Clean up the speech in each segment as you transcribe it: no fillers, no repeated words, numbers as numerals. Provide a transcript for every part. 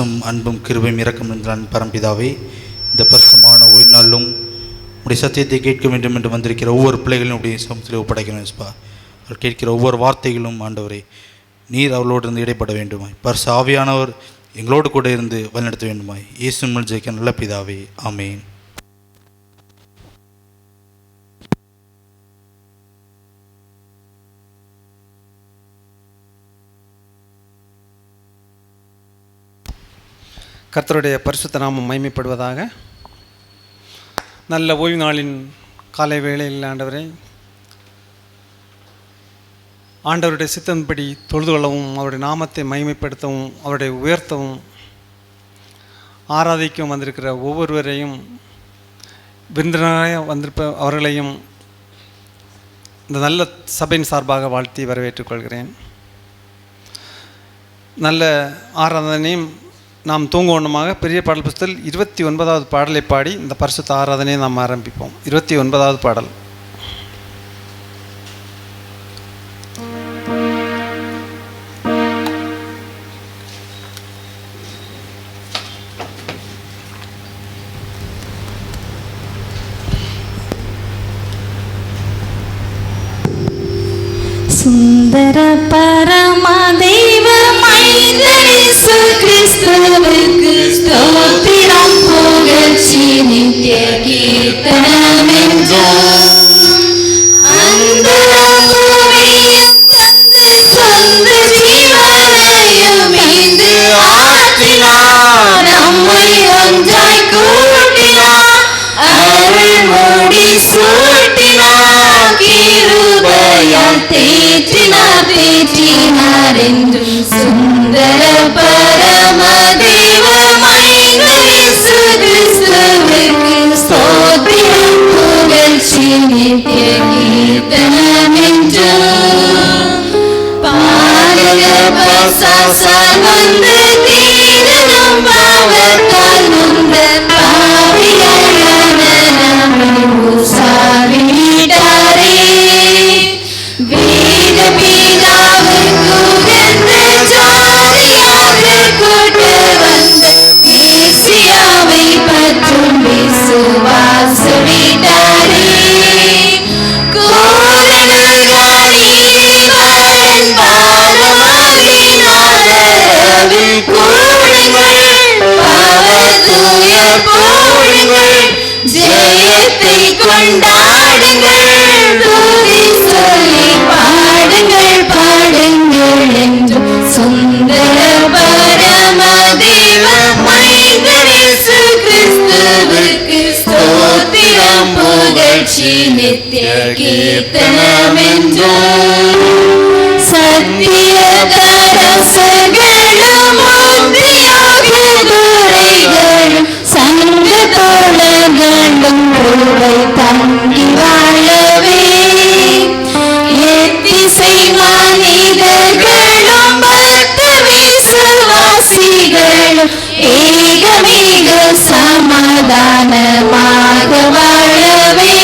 பாசம், அன்பும், கிருபையும், இரக்கம் என்றான் பரம்பிதாவே, இந்த பரிசுமான ஓய்வு நாளும் உடைய சத்தியத்தை கேட்க வேண்டும் என்று வந்திருக்கிற ஒவ்வொரு பிள்ளைகளும் உடைய சமூகத்தில் ஒப்படைக்கணும் ஸ்பா. அவர்கள் கேட்கிற ஒவ்வொரு வார்த்தைகளும் ஆண்டவரே நீர் அவர்களோடு இருந்து இடைப்பட வேண்டுமாய். பரிசு ஆவியானவர் எங்களோடு கூட இருந்து வழிநடத்த வேண்டுமாய். இயேசுவின் ஜெயிக்க நல்ல பிதாவே, ஆமேன். கர்த்தருடைய பரிசுத்த நாமம் மகிமைப்படுவதாக. நல்ல ஓய்வு நாளின் காலை வேளையில் ஆண்டவருடைய சித்தன்படி தொழுது கொள்ளவும், அவருடைய நாமத்தை மகிமைப்படுத்தவும், அவருடைய உயர்த்தவும், ஆராதிக்கவும் வந்திருக்கிற ஒவ்வொருவரையும், விருந்தினராக வந்திருப்ப அவர்களையும் இந்த நல்ல சபையின் சார்பாக வாழ்த்தி வரவேற்றுக் கொள்கிறேன். நல்ல ஆராதனையும் நாம் தூங்குவனமாக பெரிய பாடல் புஸ்தகத்தில் 29வது பாடலை பாடி இந்த பரிசுத்த ஆராதனையை நாம் ஆரம்பிப்போம். 29வது பாடல். சுந்தர பரமதேவ மைந்தரேசு கிறிஸ்துவுக்கு ஸ்தோத்திரம் புகழ்ச்சி நித்திய கீர்த்தனமென்றும் அந்தரபுவியும் தந்து சொந்த ஜீவனையும் இந்து ஆற்றினார், நம்மை ஒன்றாய் கூட்டினார், அருள் மூடி சூட்டினார், கிருபையால் தேற்றினார் என்றும். சுந்தர பரமதேவ மைந்தரேசு கிறிஸ்துவுக்கு ஸ்தோத்திரம் புகழ்ச்சி நித்திய கீர்த்தனமென்றும். பாலக பசாசன் வந்து தீரனும் பாவத்தால் நொந்த பாவிகளான நம்மை உசாவிட்டாரே. வேத பிதாவுக்கு உகந்த ஜாதியாக கூட்டு வந்த மேசியாவை பற்றும் விசுவாச விட்டாரே. கோரணகாரீவன் பாரமாகினாதரவில் கூடுங்கள், பாவத்தூய போடுங்கள், ஜெயத்தை கொண்டாடுங்கள், துதி சொல்லி பாடுங்கள் பாடுங்கள் என்றும். சுந்தர பரமதேவ மைந்தரேசு கிறிஸ்துவுக்கு ஸ்தோத்திரம் புகழ்ச்சி நித்திய கீர்த்தனமென்றும். சத்திய தரசர்களும் முந்தியாக துரைகளும் சங்க தோழர்களும் உருவை தங்கி வாழவே, எத்திசை மனிதர்களும் பக்த விசுவாசிகளும் ஏகமேக சமாதானமாக வாழவே,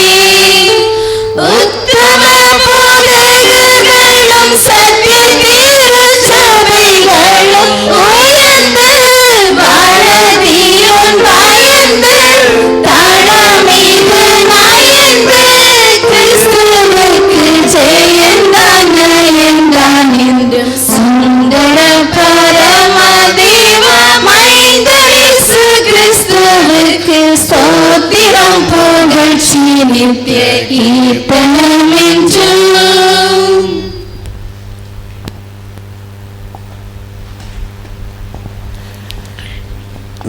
உத்தம போதகர்களும் சத்திய திருச்சபைகளும் உயர்ந்து வாழதியோன் பயந்து தாழமிகு நாயந்து கிறிஸ்துவுக்கு ஜெயந்தான் நயந்தான் என்றும். சுந்தர பரமதேவ மைந்தரேசு கிறிஸ்துவுக்கு ஸ்தோத்திரம் புகழ்ச்சி நித்திய கீர்த்தனமென்றும்.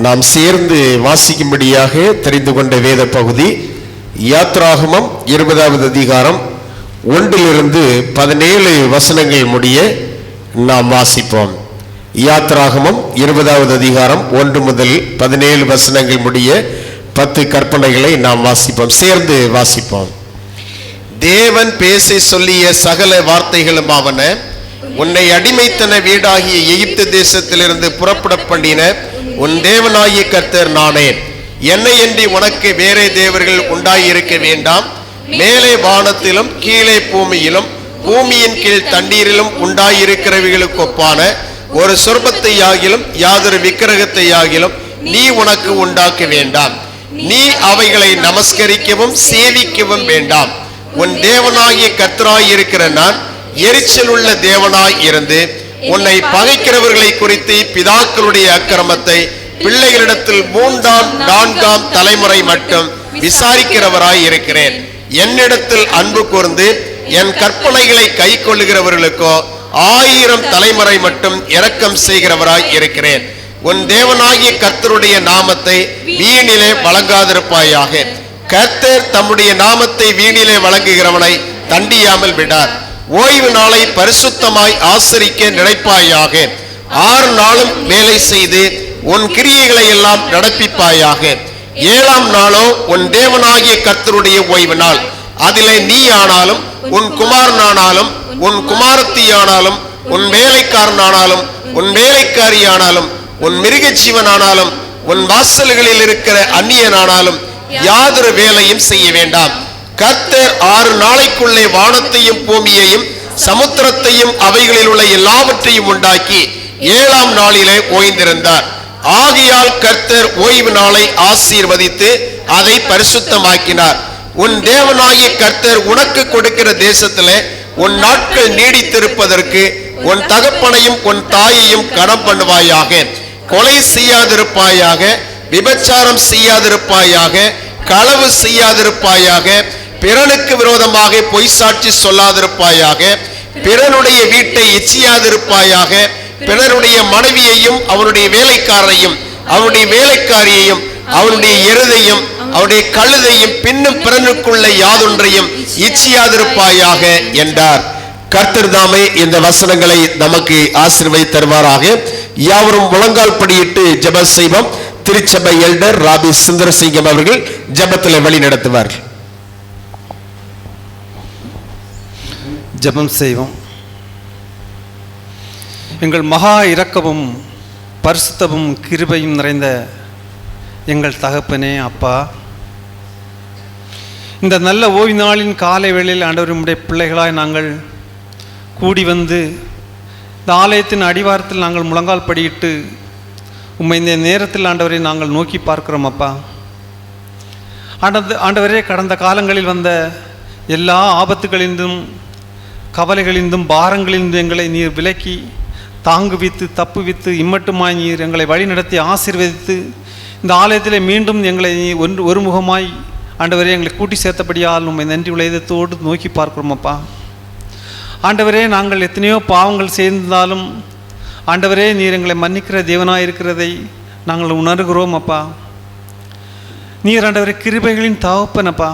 நாம் சேர்ந்து வாசிக்கும்படியாக தெரிந்து கொண்ட வேத பகுதி யாத்ராகமம் 20வது அதிகாரம் 1 to 17 வசனங்கள் முடிய நாம் வாசிப்போம். யாத்ராகமம் 20வது அதிகாரம் 1 முதல் 17 வசனங்கள் முடிய 10 கற்பனைகளை நாம் வாசிப்போம். சேர்ந்து வாசிப்போம். தேவன் பேச சொல்லிய சகல வார்த்தைகளும் ஆவன, உன்னை அடிமைத்தன வீடாகிய எகிப்து தேசத்திலிருந்து புறப்பட பண்ணின உன் தேவனாகிய கர்த்தர் நானே. என்னையன்றி உனக்கு வேறே தேவர்கள் உண்டாயிருக்க வேண்டாம். மேலே வானத்திலும் கீழே பூமியிலும் பூமியின் கீழ் தண்ணீரிலும் உண்டாயிருக்கிறவைகளுக்கு ஒப்பான ஒரு சொர்பத்தை ஆகிலும் யாதொரு விக்கிரகத்தை ஆகிலும் நீ உனக்கு உண்டாக்க வேண்டாம். நீ அவைகளை நமஸ்கரிக்கவும் சேவிக்கவும் வேண்டாம். உன் தேவனாகிய கர்த்தராயிருக்கிற நான் எரிச்சல் உள்ள தேவனாய் இருந்து உன்னை பகைக்கிறவர்களை குறித்து பிதாக்களுடைய அக்கிரமத்தை பிள்ளைகளிடத்தில் 3ஆம் 4ஆம் தலைமுறை மட்டும் விசாரிக்கிறவராய் இருக்கிறேன். என்னிடத்தில் அன்பு கூர்ந்து என் கற்பனைகளை கை கொள்ளுகிறவர்களுக்கோ 1000 தலைமுறை மட்டும் இரக்கம் செய்கிறவராய் இருக்கிறேன். உன் தேவனாகிய கர்த்தருடைய நாமத்தை வீணிலே வழங்காதிருப்பாயாக. கர்த்தர் தம்முடைய நாமத்தை வீணிலே வழங்குகிறவனை தண்டியாமல் விடார். ஓய்வு நாளை பரிசுத்தமாய் ஆசரிக்க நினைப்பாயாக. 6 நாளும் வேலை செய்து உன் கிரியைகளை எல்லாம் நடப்பிப்பாயாக. 7ஆம் நாளோ உன் தேவனாகிய கர்த்தருடைய ஓய்வு நாள். அதிலே நீ ஆனாலும் உன் குமாரனானாலும் உன் குமாரத்தியானாலும் உன் வேலைக்காரனானாலும் உன் வேலைக்காரியானாலும் உன் மிருக ஜீவனானாலும் உன் வாசல்களில் இருக்கிற அந்நியனானாலும் யாதொரு வேலையும் செய்ய வேண்டாம். கர்த்தர் 6 நாளைக்குள்ளே வானத்தையும் பூமியையும் சமுத்திரத்தையும் அவைகளில் உள்ள எல்லாவற்றையும் உண்டாக்கி 7ஆம் நாளிலே ஓய்ந்திருந்தார். ஆகையால் கர்த்தர் ஓய்வு நாளை ஆசீர்வதித்து அதை பரிசுத்தமாக்கினார். உன் தேவனாகிய கர்த்தர் உனக்கு கொடுக்கிற தேசத்திலே உன் நாட்கள் நீடித்திருப்பதற்கு உன் தகப்பனையும் உன் தாயையும் கனம் பண்ணுவாயாக. கொலை செய்யாதிருப்பாயாக, விபச்சாரம் செய்யாதிருப்பாயாக, களவு செய்யாதிருப்பாயாக, பிறனுக்கு விரோதமாக பொய் சாட்சி சொல்லாதிருப்பாயாக, பிறனுடைய வீட்டை இச்சியாதிருப்பாயாக, பிறனுடைய மனைவியையும் அவனுடைய வேலைக்காரரையும் அவனுடைய வேலைக்காரியையும் அவனுடைய எருதையும் அவருடைய கழுதையும் பின்னும் பிறனுக்குள்ள யாதொன்றையும் இச்சியாதிருப்பாயாக என்றார். கர்த்தர் தாமே இந்த வசனங்களை நமக்கு ஆசீர்வதித்து தருவாராக. யாவரும் முழங்கால் படியிட்டு ஜெபம் செய்வோம். திருச்சபை எல்டர் ராபி சுந்தரசிங்கம் அவர்கள் ஜெபத்தில் வழி நடத்துவார்கள். ஜெபம் செய்வோம். எங்கள் மகா இரக்கமும் பரிசுத்தமும் கிருபையும் நிறைந்த எங்கள் தகப்பனே அப்பா, இந்த நல்ல ஓய்வு நாளின் காலை வேளையில் ஆண்டவர் உம்முடைய பிள்ளைகளாய் நாங்கள் கூடி வந்து இந்த ஆலயத்தின் அடிவாரத்தில் நாங்கள் முழங்கால் படியிட்டு உம்மை இந்த நேரத்தில் ஆண்டவரை நாங்கள் நோக்கி பார்க்கிறோம் அப்பா. ஆண்டவரே, கடந்த காலங்களில் வந்த எல்லா ஆபத்துகளிலும் கவலைகளிலும் பாரங்களிலும் எங்களை நீர் விலக்கி தாங்குவித்து தப்புவித்து இம்மட்டுமாய் நீர் எங்களை வழி நடத்தி ஆசீர்வதித்து இந்த ஆலயத்தில் மீண்டும் எங்களை ஒருமுகமாய் ஆண்டவரே எங்களை கூட்டி சேர்த்தபடியால் உம்மை நன்றி உலகத்தோடு நோக்கி பார்க்கிறோம் அப்பா. ஆண்டவரே, நாங்கள் எத்தனையோ பாவங்கள் செய்திருந்தாலும் ஆண்டவரே நீர் எங்களை மன்னிக்கிற தேவனாய் இருக்கிறதை நாங்கள் உணர்கிறோம் அப்பா. நீர் ஆண்டவரே கிருபைகளின் தகப்பனப்பா.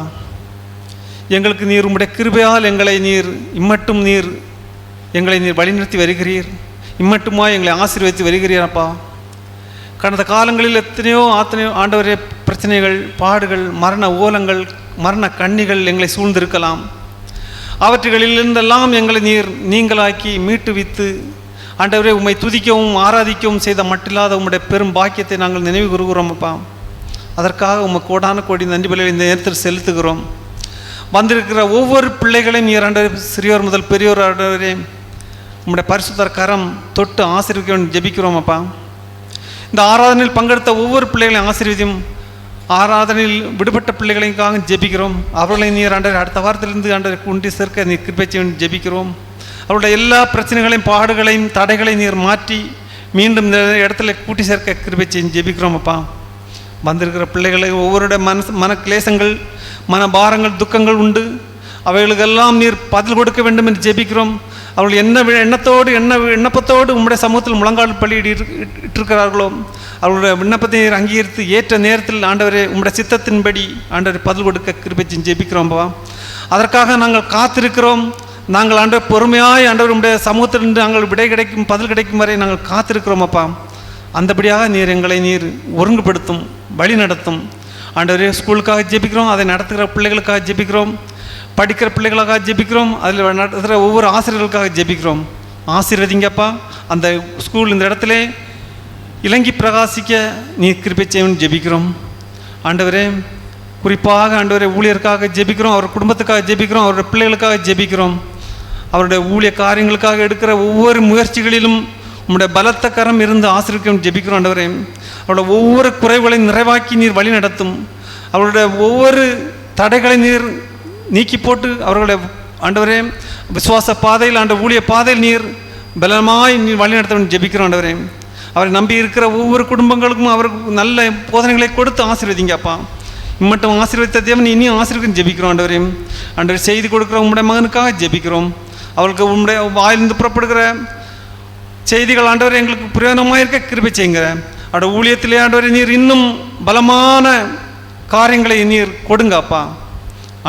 எங்களுக்கு நீர் உம்முடைய கிருபையால் எங்களை நீர் இம்மட்டும் எங்களை நீர் வழிநடத்தி வருகிறீர். இம்மட்டுமா எங்களை ஆசீர்வதித்து வருகிறீரப்பா. கடந்த காலங்களில் எத்தனையோ ஆண்டவரே பிரச்சனைகள், பாடுகள், மரண ஓலங்கள், மரண கண்ணிகள் எங்களை சூழ்ந்திருக்கலாம். அவற்றுகளிலிருந்தெல்லாம் எங்களை நீங்களாக்கி மீட்டுவித்து ஆண்டவரே உம்மை துதிக்கவும் ஆராதிக்கவும் செய்த மட்டில்லாத உம்முடைய பெரும் பாக்கியத்தை நாங்கள் நினைவு கூறுகிறோம் அப்பா. அதற்காக உமக்கு கோடான கோடி நன்றி பலிகளை இந்த நேரத்தில் செலுத்துகிறோம். வந்திருக்கிற ஒவ்வொரு பிள்ளைகளையும் நீர் ஆண்டவரே, சிறியோர் முதல் பெரியோர் ஆண்டவரே உம்முடைய பரிசுத்த கரம் தொட்டு ஆசீர்வதிக்க ஜெபிக்கிறோம் அப்பா. இந்த ஆராதனையில் பங்கெடுத்த ஒவ்வொரு பிள்ளைகளையும் ஆசீர்வதியும், ஆராதனையில் விடுபட்ட பிள்ளைகளுக்காக ஜெபிக்கிறோம். அவர்களை நீர் ஆண்டவரே அடுத்த வாரத்திலிருந்து ஆண்டவரை குண்டி சேர்க்க நீர் கிருபை செய்ய ஜெபிக்கிறோம். அவருடைய எல்லா பிரச்சனைகளையும் பாடுகளையும் தடைகளையும் நீர் மாற்றி மீண்டும் இந்த இடத்துல கூட்டி சேர்க்க கிருபை செய்ய ஜெபிக்கிறோம் அப்பா. வந்திருக்கிற பிள்ளைகளை ஒவ்வொருடைய மன கிளேசங்கள், மன பாரங்கள், துக்கங்கள் உண்டு. அவைகளுக்கெல்லாம் நீர் பதில் கொடுக்க வேண்டும் என்று ஜெபிக்கிறோம். அவர்கள் விண்ணப்பத்தோடு உம்முடைய சமூகத்தில் முழங்கால் பலியிட்டிருக்கிறார்களோ அவர்களுடைய விண்ணப்பத்தை நீர் அங்கீகரித்து ஏற்ற நேரத்தில் ஆண்டவரே உம்முடைய சித்தத்தின்படி ஆண்டவரை பதில் கொடுக்க கிருபை ஜெபிக்கிறோம்பா. அதற்காக நாங்கள் காத்திருக்கிறோம். நாங்கள் ஆண்டவர் பொறுமையாய் ஆண்டவர் உம்முடைய சமூகத்திலிருந்து நாங்கள் பதில் கிடைக்கும் வரை நாங்கள் காத்திருக்கிறோம் அப்பா. அந்தபடியாக நீர் எங்களை ஒருங்குபடுத்தும், வழி நடத்தும். ஆண்டவரே, ஸ்கூலுக்காக ஜெபிக்கிறோம், அதை நடத்துகிற பிள்ளைகளுக்காக ஜெபிக்கிறோம், படிக்கிற பிள்ளைகளுக்காக ஜெபிக்கிறோம், அதில் நடத்துகிற ஒவ்வொரு ஆசிரியர்களுக்காக ஜெபிக்கிறோம். ஆசீர்வதிங்கப்பா. அந்த ஸ்கூல் இந்த இடத்துல இலங்கி பிரகாசிக்க நீர் கிருபை செய்யணும்னு ஜெபிக்கிறோம். ஆண்டவரே, குறிப்பாக ஆண்டவரே ஊழியருக்காக ஜெபிக்கிறோம், அவர் குடும்பத்துக்காக ஜெபிக்கிறோம், அவருடைய பிள்ளைகளுக்காக ஜெபிக்கிறோம். அவருடைய ஊழிய காரியங்களுக்காக எடுக்கிற ஒவ்வொரு முயற்சிகளிலும் உம்முடைய பலத்த கரம் இருந்து ஆசீர்வதிக்க ஜெபிக்கிறோம் ஆண்டவரே. அவருடைய ஒவ்வொரு குறைகளையும் நிறைவாக்கி நீர் வழி நடத்தும். அவருடைய ஒவ்வொரு தடைகளை நீர் நீக்கி போட்டு அவர்களுடைய ஆண்டவரே விசுவாச பாதையில் ஆண்ட ஊழிய பாதையில் நீர் பலமாய் நீர் வழி நடத்த ஜெபிக்கிறோம் ஆண்டவரே. அவரை நம்பி இருக்கிற ஒவ்வொரு குடும்பங்களுக்கும் அவருக்கு நல்ல போதனைகளை கொடுத்து ஆசீர்வதிங்கப்பா. இம்மட்டும் ஆசீர்வதித்த தேவன் இனியும் ஆசீர்வதிக்கும் ஜெபிக்கிறோம் ஆண்டவரே. ஆண்டவரே செய்தி கொடுக்குற உம்முடைய மகனுக்காக ஜெபிக்கிறோம். அவளுக்கு உம்முடைய வாயிலிருந்து புறப்படுகிற செய்திகள் ஆண்டவரே எங்களுக்கு பிரயோஜனமாக இருக்க கிருபை செய்யுங்க. அவருடைய ஊழியத்திலே ஆண்டவரே நீர் இன்னும் பலமான காரியங்களை நீர் கொடுங்கப்பா.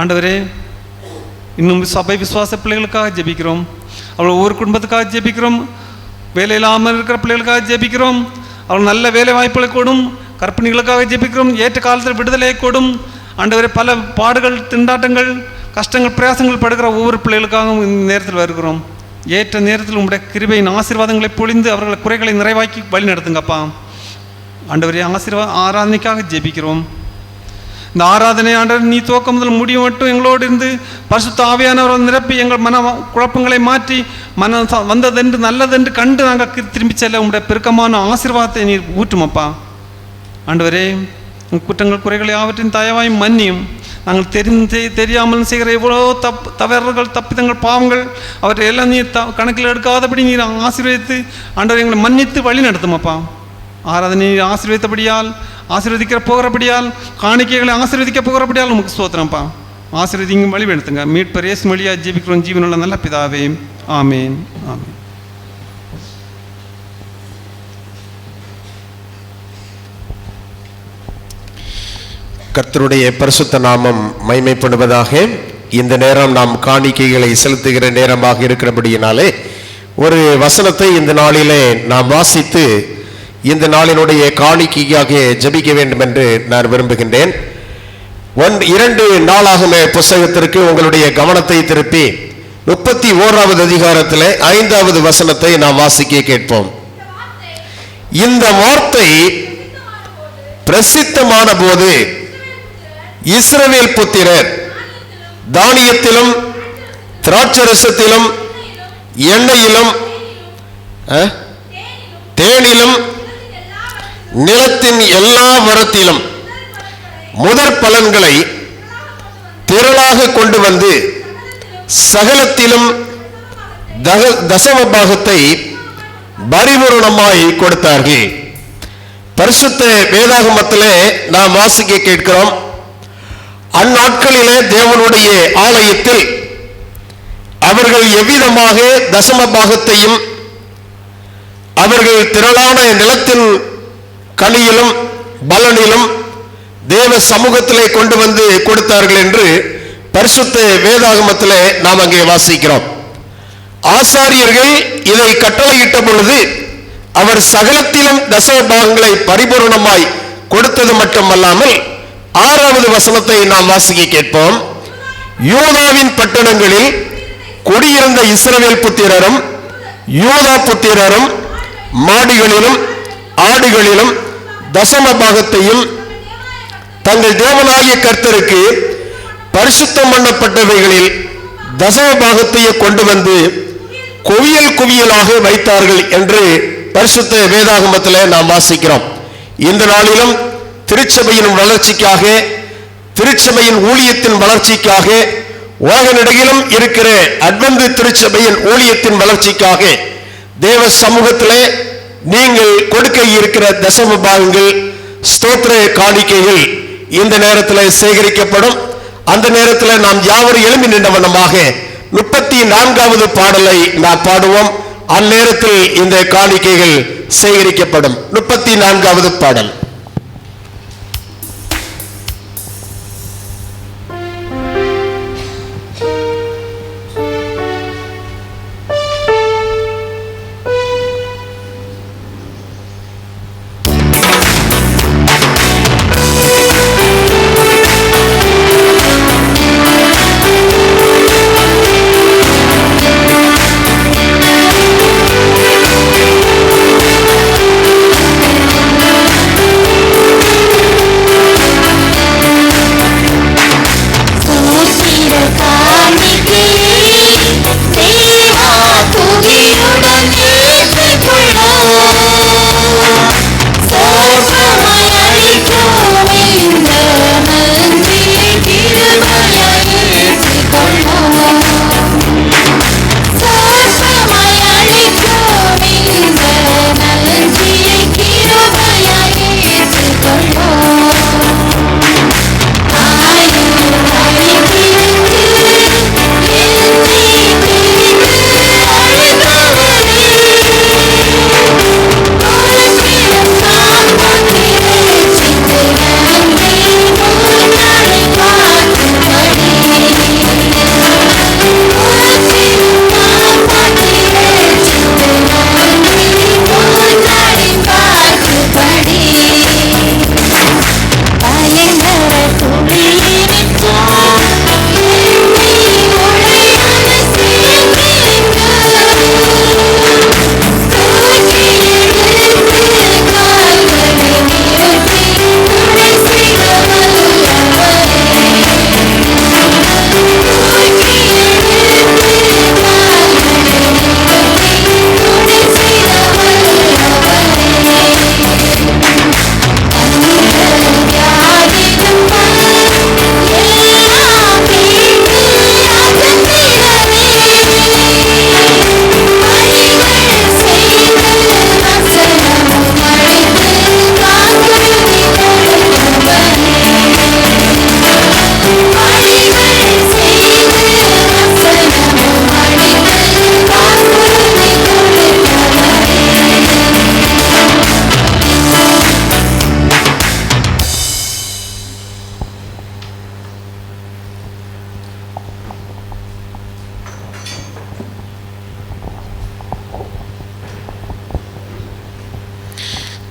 ஆண்டவரே இன்னும் சபை விசுவாச பிள்ளைகளுக்காக ஜெபிக்கிறோம். அவள் ஒவ்வொரு குடும்பத்துக்காக ஜெபிக்கிறோம். வேலை இல்லாமல் இருக்கிற பிள்ளைகளுக்காக ஜெபிக்கிறோம். அவள் நல்ல வேலை வாய்ப்புகளை கொடும். கற்பிணிகளுக்காக ஜெபிக்கிறோம். ஏற்ற காலத்தில் விடுதலை கொடும். ஆண்டவரே பல பாடுகள் திண்டாட்டங்கள் கஷ்டங்கள் பிரயாசங்கள் படுகிற ஒவ்வொரு பிள்ளைகளுக்காகவும் இந்த நேரத்தில் வருகிறோம். ஏற்ற நேரத்தில் உங்களுடைய கிருபையின் ஆசீர்வாதங்களை பொழிந்து அவர்களை குறைகளை நிறைவாக்கி வழி நடத்துங்கப்பா. ஆண்டவரே ஆராதனைக்காக ஜெபிக்கிறோம். இந்த ஆராதனை ஆண்டவர் நீ துவக்கம் முதல் முடிவு மட்டும் எங்களோடு இருந்து பரிசுத்த ஆவியானவரை நிரப்பி எங்கள் மன குழப்பங்களை மாற்றி மனம் வந்ததென்று நல்லதென்று கண்டு நாங்கள் திரும்பி செல்ல உங்களுடைய பெருக்கமான ஆசீர்வாதத்தை நீர் ஊற்றுமப்பா. ஆண்டவரே குற்றங்கள் குறைகளை ஆவற்றின் தயவாய் மன்னியும். நாங்கள் தெரியாமல் செய்கிற எவ்வளோ தவறுகள் தப்பிதங்கள் பாவங்கள் அவற்றை எல்லாம் நீர் கணக்கில் எடுக்காதபடி நீர் ஆசீர்வதித்து ஆண்டவர் எங்களை மன்னித்து வழி நடத்துமப்பா. ஆராதனை ஆசீர்வதித்தபடியால் ஆசீர்வதிக்கிற போகிறபடியால் காணிக்கைகளை ஆசீர்வதிக்க போகிறபடியால் நமக்கு ஸ்தோத்திரம்ப்பா. ஆசீர்வதிங்க வழி எடுத்துங்க. மீட்பர் இயேசு வழியாக ஜெபிக்கிறோம் ஜீவனுள்ள நல்ல பிதாவே. ஆமேன் ஆமேன். கர்த்தருடைய பரிசுத்த நாமம் மகிமைப்படுவதாக. இந்த நேரம் நாம் காணிக்கைகளை செலுத்துகிற நேரமாக இருக்கிறபடியினாலே ஒரு வசனத்தை இந்த நாளிலே நாம் வாசித்து இந்த நாளினுடைய காணிக்கையாக ஜெபிக்க வேண்டும் என்று நான் விரும்புகின்றேன். 2 நாளாகம புஸ்தகத்திற்கு உங்களுடைய கவனத்தை திருப்பி 31வது அதிகாரத்தில் 5வது வசனத்தை நாம் வாசிக்க கேட்போம். இந்த வார்த்தை பிரசித்தமான போது இஸ்ரவேல் புத்திரர் தானியத்திலும் திராட்சரசத்திலும் எண்ணெயிலும் தேனிலும் நிலத்தின் எல்லா வரத்திலும் முதற் பலன்களை திரளாக கொண்டு வந்து சகலத்திலும் தசம பாகத்தை பரிபூரணமாய் கொடுத்தார்கள். பரிசுத்த வேதாகமத்திலே நாம் வாசிக்க கேட்கிறோம். அந்நாட்களிலே தேவனுடைய ஆலயத்தில் அவர்கள் எவ்விதமாக தசம பாகத்தையும் அவர்கள் திரளான நிலத்தின் கனியிலும் பலனிலும் தேவ சமூகத்திலே கொண்டு வந்து கொடுத்தார்கள் என்று பரிசுத்த வேதாகமத்திலே நாம் அங்கே வாசிக்கிறோம். ஆசாரியர்கள் இதை கட்டளையிட்ட பொழுது அவர் சகலத்திலும் தசம பாகங்களை பரிபூரணமாய் கொடுத்தது மட்டுமல்லாமல் 6வது வசனத்தை நாம் வாசிக்க கேட்போம். யூதாவின் பட்டணங்களில் குடியிருந்த இஸ்ரவேல் புத்திரரும் யூதா புத்திரரும் மாடுகளிலும் ஆடுகளிலும் தசம பாகத்தையும் தங்கள் தேவனாகிய கர்த்தருக்கு பரிசுத்தம் பண்ணப்பட்டவைகளில் தசம பாகத்தையும் கொண்டு வந்து குவியல் குவியலாக வைத்தார்கள் என்று பரிசுத்த வேதாகமத்திலே நாம் வாசிக்கிறோம். இந்த நாளிலும் திருச்சபையின் வளர்ச்சிக்காக திருச்சபையின் ஊழியத்தின் வளர்ச்சிக்காக உலகனிடையிலும் இருக்கிற அட்வென்ட் திருச்சபையின் ஊழியத்தின் வளர்ச்சிக்காக தேவ சமூகத்திலே நீங்கள் கொடுக்க இருக்கிற தசம பாகங்கள் ஸ்தோத்திர காணிக்கைகள் இந்த நேரத்தில் சேகரிக்கப்படும். அந்த நேரத்தில் நாம் யாவரும் எழும்பி நின்ற வண்ணமாக 34வது பாடலை நாம் பாடுவோம். அந்நேரத்தில் இந்த காணிக்கைகள் சேகரிக்கப்படும். 34வது பாடல். Thank you.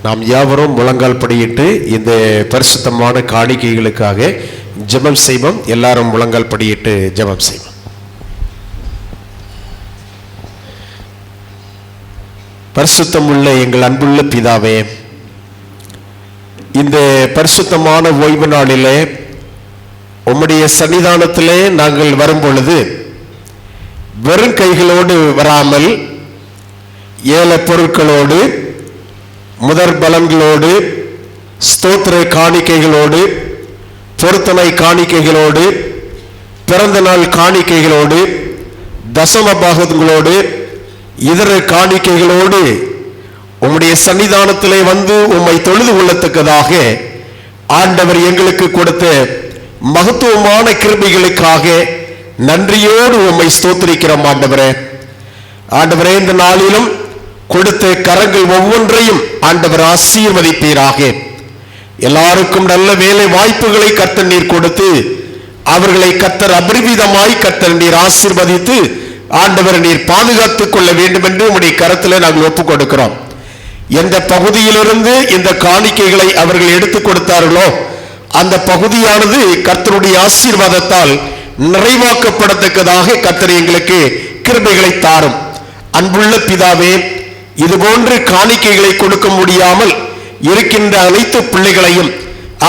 நாம் யாவரும் முழங்கால் படியிட்டு இந்த பரிசுத்தமான காணிக்கைகளுக்காக ஜெபம் செய்வோம். எல்லாரும் முழங்கால் படியிட்டு ஜெபம் செய்வோம். பரிசுத்தமுள்ள எங்கள் அன்புள்ள பிதாவே, இந்த பரிசுத்தமான ஓய்வு நாளிலே உம்முடைய சன்னிதானத்திலே நாங்கள் வரும் பொழுது வெறும் கைகளோடு வராமல் ஏல பொருட்களோடு, முதற் பலன்களோடு, ஸ்தோத்திர காணிக்கைகளோடு, பொருத்தனை காணிக்கைகளோடு, பிறந்த நாள் காணிக்கைகளோடு, தசம பாகங்களோடு, இதர காணிக்கைகளோடு உம்முடைய சன்னிதானத்திலே வந்து உம்மை தொழுது கொள்ளத்தக்கதாக ஆண்டவர் எங்களுக்கு கொடுத்த மகத்துவமான கிருபைகளுக்காக நன்றியோடு உம்மை ஸ்தோத்திரிக்கிறோம். ஆண்டவரே, இந்த நாளிலும் கொடுத்த கரங்கள் ஒவ்வொன்றையும் ஆண்டவர் ஆசீர்வதிப்பீராக. எல்லாருக்கும் நல்ல வேலை வாய்ப்புகளை கர்த்தர் நீர் கொடுத்து அவர்களை கர்த்தர் அபரிவிதமாய் கர்த்தர் நீர் ஆசீர்வதித்து ஆண்டவர் நீர் பாதுகாத்துக் கொள்ள வேண்டும் என்று உம்முடைய கரத்தில் நாங்கள் ஒப்புக் கொடுக்கிறோம். எந்த பகுதியிலிருந்து இந்த காணிக்கைகளை அவர்கள் எடுத்துக் கொடுத்தார்களோ அந்த பகுதியானது கர்த்தருடைய ஆசீர்வாதத்தால் நிறைவாக்கப்படத்தக்கதாக கர்த்தர் எங்களுக்கு கிருபைகளை தாரும். அன்புள்ள பிதாவே, இதுபோன்று காணிக்கைகளை கொடுக்க முடியாமல் இருக்கின்ற அனைத்து பிள்ளைகளையும்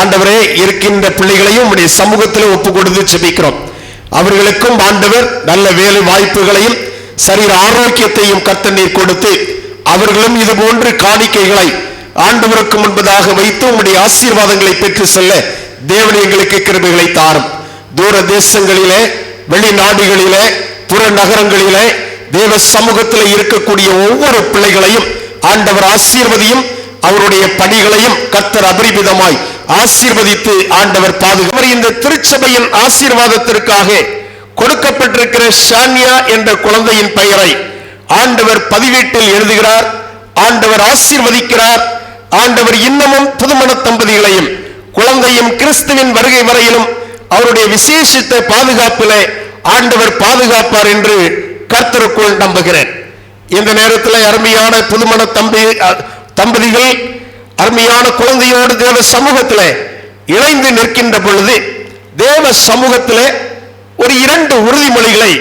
ஆண்டவரே, இருக்கின்ற பிள்ளைகளையும் உடைய சமூகத்தில் ஒப்பு கொடுத்து ஜெபிக்கிறோம். அவர்களுக்கும் ஆண்டவர் நல்ல வேலை வாய்ப்புகளையும் சரீர ஆரோக்கியத்தையும் கர்த்தர் நீர் கொடுத்து அவர்களும் இதுபோன்று காணிக்கைகளை ஆண்டவருக்கு முன்பதாக வைத்து உம்முடைய ஆசீர்வாதங்களை பெற்று செல்ல தேவன் எங்களுக்கு கிருபைகளை தாரும். தூர தேசங்களிலே, வெளிநாடுகளிலே, புற நகரங்களிலே தேவ சமூகத்தில் இருக்கக்கூடிய ஒவ்வொரு பிள்ளைகளையும் ஆண்டவர் ஆசீர்வதியும். அவருடைய பணிகளையும் கர்த்தர் அபரிமிதமாய் ஆசீர்வதித்து ஆண்டவர் பாதுகாப்பு. இந்த திருச்சபையின் ஆசீர்வாதத்திற்காக கொடுக்கப்பட்டிருக்கிற ஷான்யா என்ற குழந்தையின் பெயரை ஆண்டவர் பதிவேட்டில் எழுதுகிறார். ஆண்டவர் ஆசீர்வதிக்கிறார். ஆண்டவர் இன்னமும் புதுமண தம்பதிகளையும் குழந்தையும் கிறிஸ்துவின் வருகை வரையிலும் அவருடைய விசேஷித்த பாதுகாப்பிலே ஆண்டவர் பாதுகாப்பார் என்று கர்த்தருக்குள் நம்புகிறேன். இந்த நேரத்தில் அருமையான புதுமண தம்பதிகள் அருமையான குழந்தையோடு தேவ சமூகத்தில் இணைந்து நிற்கின்ற பொழுது தேவ சமூகத்தில் ஒரு 2 உறுதிமொழிகளை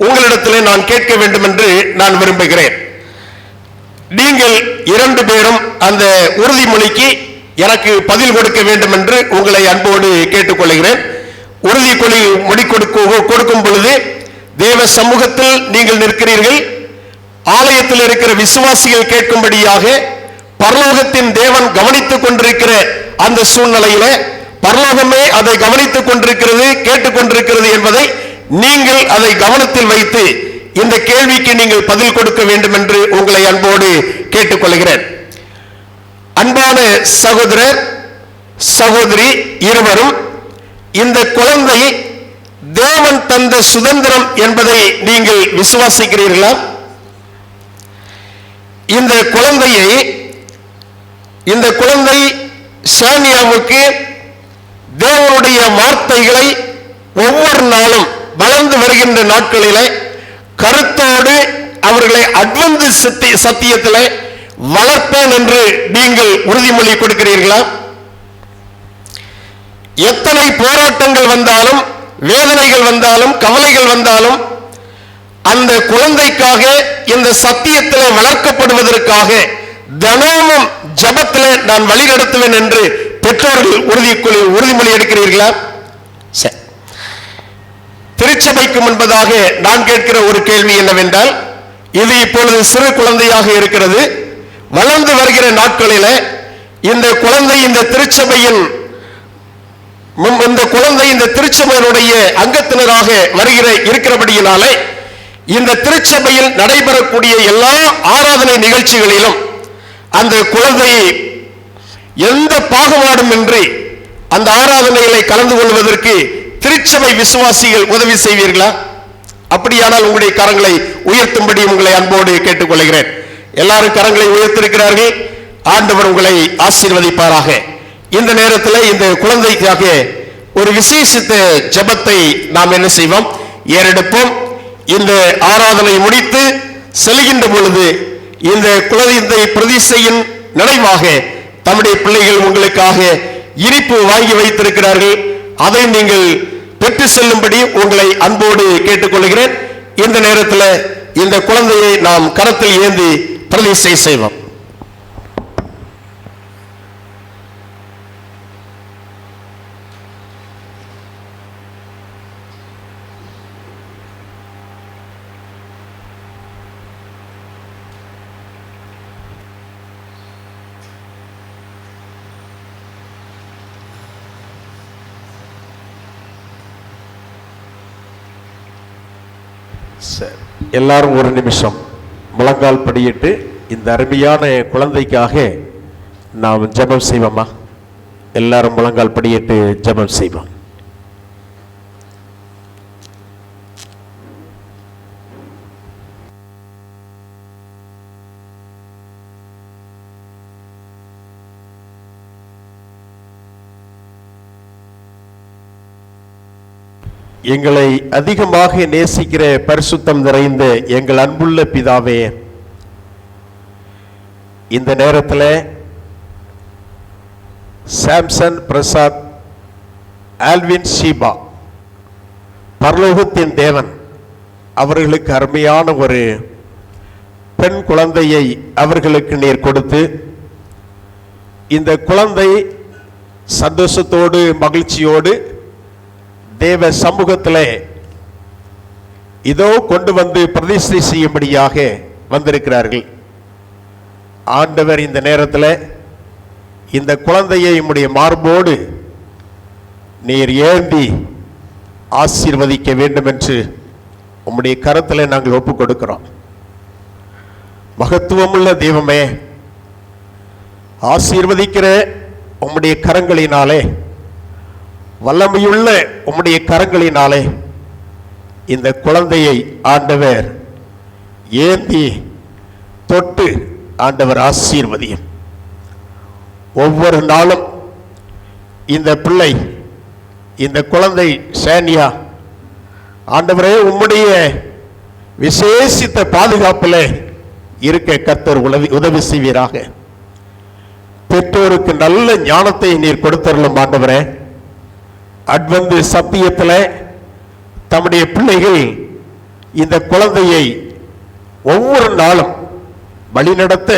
உங்களிடத்தில் நான் கேட்க வேண்டும் என்று நான் விரும்புகிறேன். நீங்கள் 2 பேரும் அந்த உறுதிமொழிக்கு எனக்கு பதில் கொடுக்க வேண்டும் என்று உங்களை அன்போடு கேட்டுக்கொள்கிறேன். உறுதிமொழி கொடுக்கும் பொழுது தேவ சமூகத்தில் நீங்கள் நிற்கிறீர்கள். ஆலயத்தில் இருக்கிற விசுவாசிகள் கேட்கும்படியாக பரலோகத்தின் தேவன் கவனித்துக் கொண்டிருக்கிற அந்த சூழ்நிலையில பரலோகமே அதை கவனித்துக் கொண்டிருக்கிறது, கேட்டுக்கொண்டிருக்கிறது என்பதை நீங்கள் அதை கவனத்தில் வைத்து இந்த கேள்விக்கு நீங்கள் பதில் கொடுக்க வேண்டும் என்று உங்களை அன்போடு கேட்டுக்கொள்கிறேன். அன்பான சகோதரர் சகோதரி இருவரும், இந்த குழந்தை தேவன் தந்த சுதந்திரம் என்பதை நீங்கள் விசுவாசிக்கிறீர்களா? இந்த குழந்தை ஷானியாவுக்கு தேவனுடைய வார்த்தைகளை ஒவ்வொரு நாளும் வளர்ந்து வருகின்ற நாட்களிலே கருத்தோடு அவர்களை அட்வென்ட் சத்தியத்திலே வளர்ப்பேன் என்று நீங்கள் உறுதிமொழி கொடுக்கிறீர்களா? எத்தனை போராட்டங்கள் வந்தாலும், வேதனைகள் வந்தாலும், கவலைகள் வந்தாலும் அந்த குழந்தைக்காக இந்த சத்தியத்தில் வளர்க்கப்படுவதற்காக தினமும் ஜபத்தில் நான் வழிநடத்துவேன் என்று பெற்றோர்கள் உறுதிமொழி எடுக்கிறீர்களா? திருச்சபைக்கு முன்பதாக நான் கேட்கிற ஒரு கேள்வி என்னவென்றால், இது இப்பொழுது சிறு குழந்தையாக இருக்கிறது. வளர்ந்து வருகிற நாட்களில இந்த குழந்தை இந்த திருச்சபையினுடைய அங்கத்தினராக இருக்கிறபடியினாலே இந்த திருச்சபையில் நடைபெறக்கூடிய எல்லா ஆராதனை நிகழ்ச்சிகளிலும் அந்த குழந்தையை எந்த பாகுபாடும் இன்றி அந்த ஆராதனைகளை கலந்து கொள்வதற்கு திருச்சபை விசுவாசிகள் உதவி செய்வீர்களா? அப்படியானால் உங்களுடைய கரங்களை உயர்த்தும்படி உங்களை அன்போடு கேட்டுக்கொள்கிறேன். எல்லாரும் கரங்களை உயர்த்திருக்கிறார்கள். ஆண்டவர் உங்களை ஆசீர்வதிப்பாராக. இந்த நேரத்தில் இந்த குழந்தைக்காக ஒரு விசேஷித்த ஜெபத்தை நாம் என்ன செய்வோம், ஏறெடுப்போம். இந்த ஆராதனை முடித்து செல்கின்ற பொழுது இந்த குழந்தை பிரதிஷ்டையின் நினைவாக தம்முடைய பிள்ளைகள் உங்களுக்காக இனிப்பு வாங்கி வைத்திருக்கிறார்கள். அதை நீங்கள் பெற்று செல்லும்படி உங்களை அன்போடு கேட்டுக்கொள்கிறேன். இந்த நேரத்தில் இந்த குழந்தையை நாம் கரத்தில் ஏந்தி பிரதிஷ்டை செய்வோம். எல்லாரும் ஒரு நிமிஷம் முழங்கால் படியிட்டு இந்த அருமையான குழந்தைக்காக நாம் ஜெபம் செய்வோமா? எல்லாரும் முழங்கால் படியிட்டு ஜெபம் செய்வோம். எங்களை அதிகமாக நேசிக்கிற பரிசுத்தம் நிறைந்த எங்கள் அன்புள்ள பிதாவே, இந்த நேரத்தில் சாம்சன் பிரசாத், ஆல்வின் ஷீபா, பரலோகத்தின் தேவன் அவர்களுக்கு அருமையான ஒரு பெண் குழந்தையை அவர்களுக்கு நீர் கொடுத்து, இந்த குழந்தை சந்தோஷத்தோடு மகிழ்ச்சியோடு தேவ சமூகத்திலே இதோ கொண்டு வந்து பிரதிஷ்டை செய்யும்படியாக வந்திருக்கிறார்கள். ஆண்டவர், இந்த நேரத்தில் இந்த குழந்தையை உம்முடைய மார்போடு நீர் ஏந்தி ஆசீர்வதிக்க வேண்டும் என்று உம்முடைய கரத்தில் நாங்கள் ஒப்புக் கொடுக்கிறோம். மகத்துவமுள்ள தெய்வமே, ஆசீர்வதிக்கிற உம்முடைய கரங்களினாலே, வல்லமையுள்ள உம்முடைய கரங்களினாலே இந்த குழந்தையை ஆண்டவர் ஏந்தி தொட்டு ஆண்டவர் ஆசீர்வதியும். ஒவ்வொரு நாளும் இந்த பிள்ளை, இந்த குழந்தை சானியா ஆண்டவரே உம்முடைய விசேஷித்த பாதுகாப்பில் இருக்க கர்த்தர் உதவி செய்வீராக. பெற்றோருக்கு நல்ல ஞானத்தை நீர் கொடுத்தருளும் ஆண்டவரே. அட்வந்து சத்தியத்தில் தம்முடைய பிள்ளைகள் இந்த குழந்தையை ஒவ்வொரு நாளும் வழிநடத்த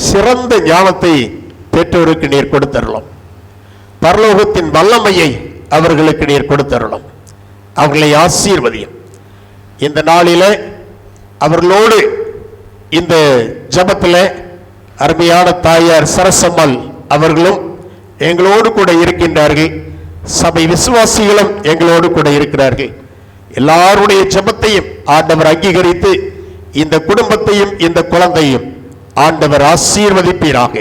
சிறந்த ஞானத்தை பெற்றோருக்கு நீர் கொடுத்தருளும். பரலோகத்தின் வல்லமையை அவர்களுக்கு நீர் கொடுத்தருளும். அவர்களை ஆசீர்வதியும். இந்த நாளில் அவர்களோடு இந்த ஜபத்தில் அருமையான தாயார் சரசம்மாள் அவர்களும் எங்களோடு கூட இருக்கின்றார்கள். சபை விசுவாசிகளும் எங்களோடு கூட இருக்கிறார்கள். எல்லாருடைய ஜெபத்தையும் ஆண்டவர் அங்கீகரித்து இந்த குடும்பத்தையும் இந்த குழந்தையும் ஆண்டவர் ஆசீர்வதிப்பீராக.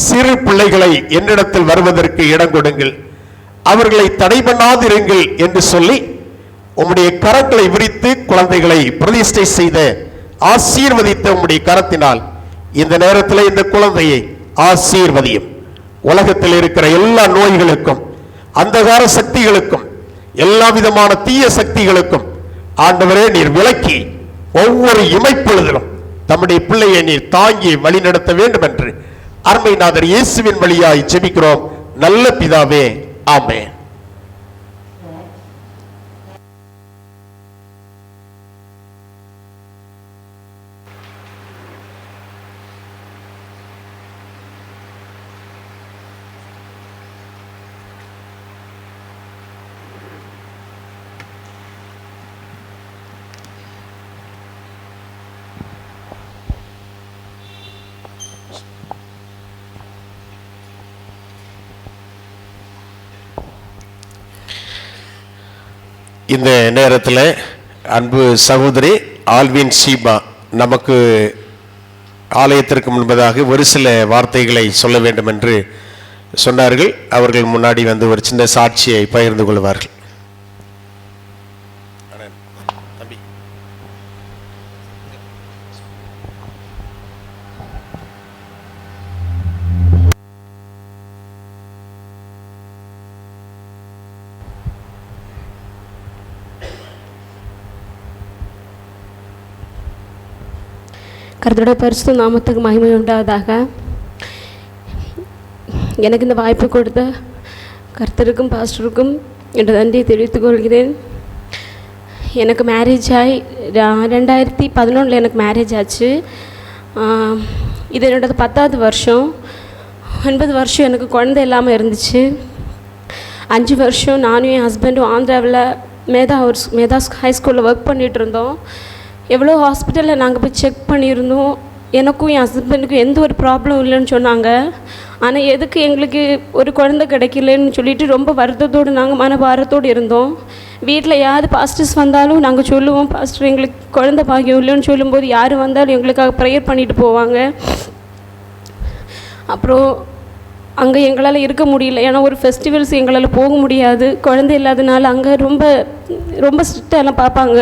சிறு பிள்ளைகளை என்னிடத்தில் வருவதற்கு இடம் கொடுங்கள், அவர்களை தடை பண்ணாதிருங்கள் என்று சொல்லி உம்முடைய கரங்களை விரித்து குழந்தைகளை பிரதிஷ்டை செய்த ஆசீர்வதித்த உம்முடைய கரத்தினால் இந்த நேரத்தில் இந்த குழந்தையை ஆசீர்வதியும். உலகத்தில் இருக்கிற எல்லா நோய்களுக்கும், அந்தகார சக்திகளுக்கும், எல்லா விதமான தீய சக்திகளுக்கும் ஆண்டவரே நீர் விலக்கி ஒவ்வொரு இமைப்பொழுதிலும் தம்முடைய பிள்ளையை நீர் தாங்கி வழி நடத்த வேண்டும் என்று அருமைநாதர் இயேசுவின் வழியாய் ஜெபிக்கிறோம் நல்ல பிதாவே, ஆமென். இந்த நேரத்தில் அன்பு சகோதரி ஆல்வின் ஷீபா நமக்கு ஆலயத்திற்கு முன்பதாக ஒரு சில வார்த்தைகளை சொல்ல வேண்டும் என்று சொன்னார்கள். அவர்கள் முன்னாடி வந்து ஒரு சின்ன சாட்சியை பகிர்ந்து கொள்வார்கள். கர்த்தருடைய பரிசுத்த நாமத்துக்கு மகிமை உண்டாவதாக. எனக்கு இந்த வாய்ப்பு கொடுத்த கர்த்தருக்கும் பாஸ்டருக்கும் என்ற நன்றியை தெரிவித்துக் கொள்கிறேன். எனக்கு மேரேஜ் ஆகி 2011 எனக்கு மேரேஜ் ஆச்சு. இது என்னோடது 10வது வருஷம். 9 வருஷம் எனக்கு குழந்தை இல்லாமல் இருந்துச்சு. 5 வருஷம் நானும் என் ஹஸ்பண்டும் ஆந்திராவில் மேதா ஹை ஸ்கூலில் ஒர்க் பண்ணிகிட்டு இருந்தோம். எவ்வளோ ஹாஸ்பிட்டலில் நாங்கள் போய் செக் பண்ணியிருந்தோம். எனக்கும் என் ஹஸ்பண்டுக்கும் எந்த ஒரு ப்ராப்ளம் இல்லைன்னு சொன்னாங்க. ஆனால் எதுக்கு எங்களுக்கு ஒரு குழந்தை கிடைக்கலன்னு சொல்லிட்டு ரொம்ப வருத்தத்தோடு நாங்கள் மனபாரத்தோடு இருந்தோம். வீட்டில் யார் பாஸ்டர்ஸ் வந்தாலும் நாங்கள் சொல்லுவோம், பாஸ்டர் எங்களுக்கு குழந்தை பாக்கியம் இல்லைன்னு சொல்லும்போது யார் வந்தாலும் எங்களுக்காக ப்ரேயர் பண்ணிட்டு போவாங்க. அப்புறம் அங்கே எங்களால் இருக்க முடியல. ஏன்னா ஒரு ஃபெஸ்டிவல்ஸ் எங்களால் போக முடியாது. குழந்தை இல்லாதனால அங்கே ரொம்ப ரொம்ப ஸ்ட்ரிக்டாக எல்லாம் பார்ப்பாங்க.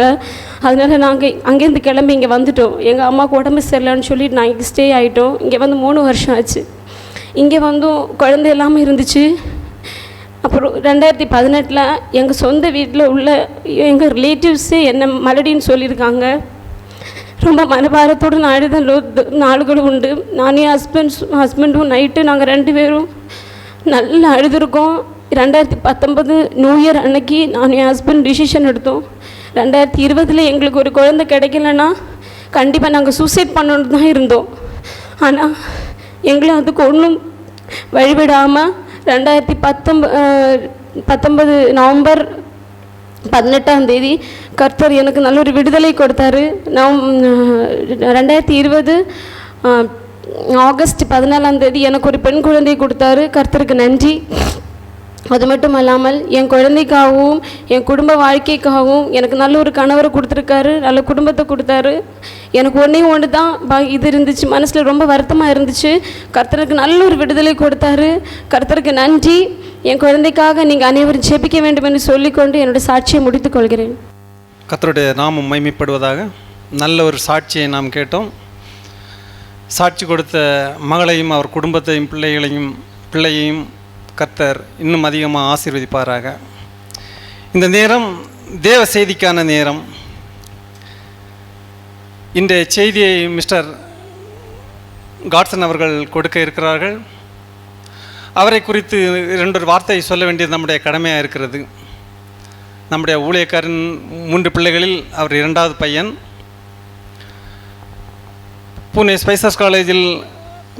அதனால் நாங்கள் அங்கேருந்து கிளம்பி இங்கே வந்துட்டோம். எங்கள் அம்மாவுக்கு உடம்பு சரியில்லைன்னு சொல்லிட்டு நாங்கள் இங்கே ஸ்டே ஆகிட்டோம். இங்கே வந்து 3 வருஷம் ஆச்சு. இங்கே வந்தும் குழந்தை எல்லாமே இருந்துச்சு. அப்புறம் 2018 எங்கள் சொந்த வீட்டில் உள்ள எங்கள் ரிலேட்டிவ்ஸே என்ன மலடின்னு சொல்லியிருக்காங்க. ரொம்ப மனபாரத்தோடு நான் அழுத நாளுகளும் உண்டு. நானே ஹஸ்பண்டும் நைட்டு நாங்கள் 2 பேரும் நல்லா அழுதுருக்கோம். 2019 நியூ இயர் அன்னைக்கு நான் என் ஹஸ்பண்ட் டிசிஷன் எடுத்தோம். 2020 எங்களுக்கு ஒரு குழந்தை கிடைக்கலன்னா கண்டிப்பாக நாங்கள் சூசைட் பண்ணணுன்னு தான் இருந்தோம். ஆனால் எங்களை அதுக்கு ஒன்றும் வழிவிடாமல் 2019 நவம்பர் 18 கர்த்தர் எனக்கு நல்ல ஒரு விடுதலை கொடுத்தாரு. 2020 ஆகஸ்ட் 14 எனக்கு ஒரு பெண் குழந்தை கொடுத்தாரு. கர்த்தருக்கு நன்றி. அது மட்டும் இல்லாமல் என் குழந்தைக்காகவும் என் குடும்ப வாழ்க்கைக்காகவும் எனக்கு நல்ல ஒரு கணவரை கொடுத்துருக்காரு, நல்ல குடும்பத்தை கொடுத்தாரு. எனக்கு ஒன்று தான் இது இருந்துச்சு, மனசில் ரொம்ப வருத்தமாக இருந்துச்சு. கர்த்தருக்கு நல்ல ஒரு விடுதலை கொடுத்தாரு. கர்த்தருக்கு நன்றி. என் குழந்தைக்காக நீங்கள் அனைவரும் ஜெபிக்க வேண்டும் என்று சொல்லிக்கொண்டு என்னுடைய சாட்சியை முடித்துக் கொள்கிறேன். கர்த்தருடைய நாமம் மகிமைப்படுவதாக. நல்ல ஒரு சாட்சியை நாம் கேட்டோம். சாட்சி கொடுத்த மகளையும் அவர் குடும்பத்தையும் பிள்ளையையும் கர்த்தர் இன்னும் அதிகமாக ஆசீர்வதிப்பாராக. இந்த நேரம் தேவ செய்திக்கான நேரம். இன்றைய செய்தியை மிஸ்டர் காட்சன் அவர்கள் கொடுக்க இருக்கிறார்கள். அவரை குறித்து 2 வார்த்தை சொல்ல வேண்டியது நம்முடைய கடமையாக இருக்கிறது. நம்முடைய ஊழியக்காரன் 3 பிள்ளைகளில் அவர் 2வது பையன். புனே ஸ்பைசஸ் காலேஜில்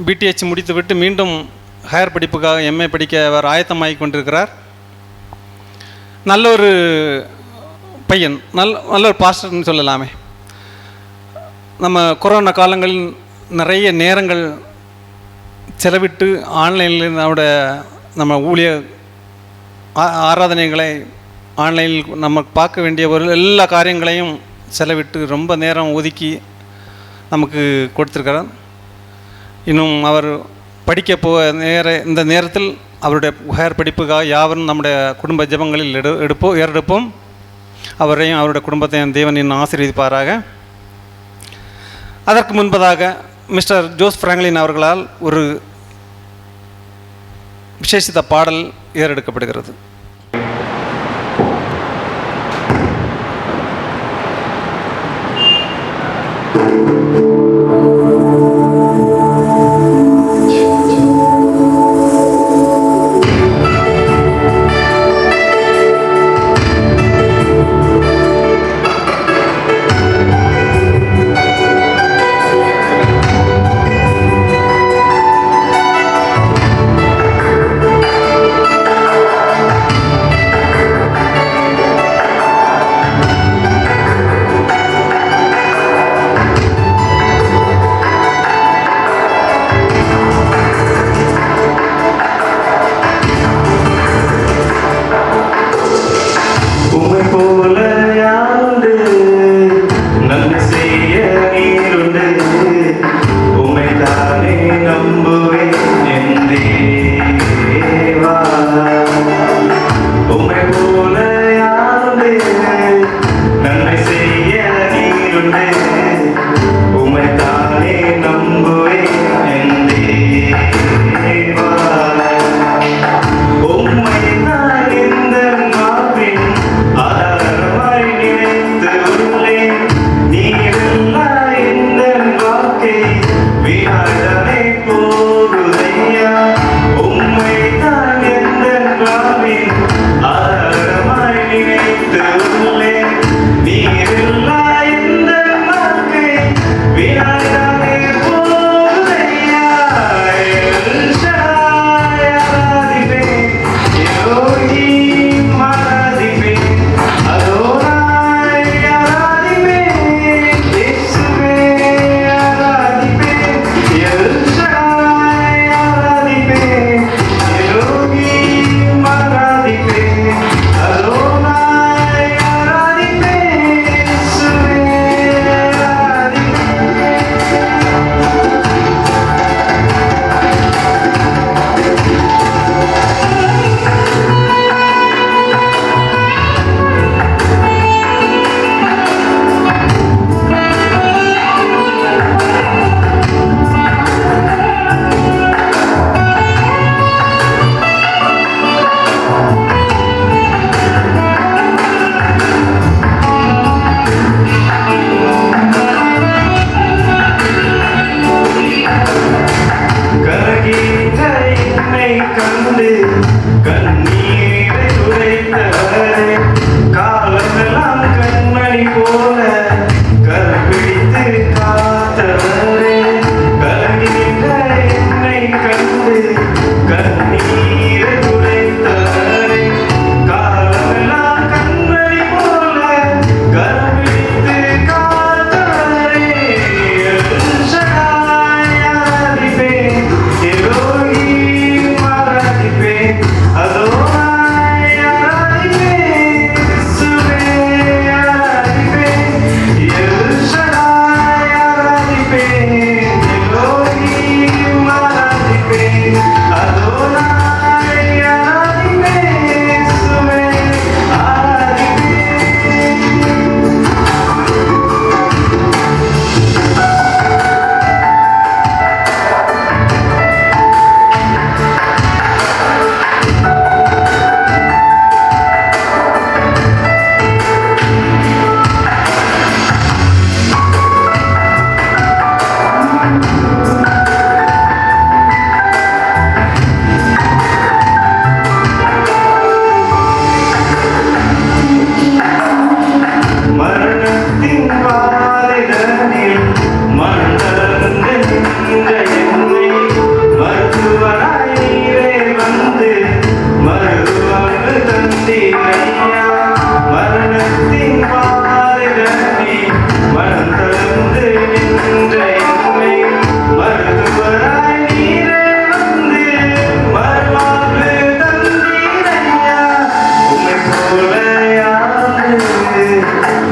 பிடிஹெச் முடித்துவிட்டு மீண்டும் ஹையர் படிப்புக்காக எம்ஏ படிக்க அவர் ஆயத்தமாகி கொண்டிருக்கிறார். நல்ல ஒரு பையன், நல்ல ஒரு பாஸ்டர்னு சொல்லலாமே. நம்ம கொரோனா காலங்களில் நிறைய நேரங்கள் செலவிட்டு ஆன்லைனில் நம்ம ஊழிய ஆராதனைகளை ஆன்லைனில் நம்ம பார்க்க வேண்டிய ஒரு எல்லா காரியங்களையும் செலவிட்டு ரொம்ப நேரம் ஒதுக்கி நமக்கு கொடுத்துருக்கிறார். இன்னும் அவர் படிக்க இந்த நேரத்தில் அவருடைய ஹையர் படிப்புக்காக யாவரும் நம்முடைய குடும்ப ஜெபங்களில் ஏறெடுப்போம். அவரையும் அவருடைய குடும்பத்தையும் தேவன் இன்னும் ஆசீர்வதிப்பாராக. அதற்கு முன்பதாக மிஸ்டர் ஜோஸ் பிராங்க்லின் அவர்களால் ஒரு விசேஷித்த பாடல் ஏறெடுக்கப்படுகிறது.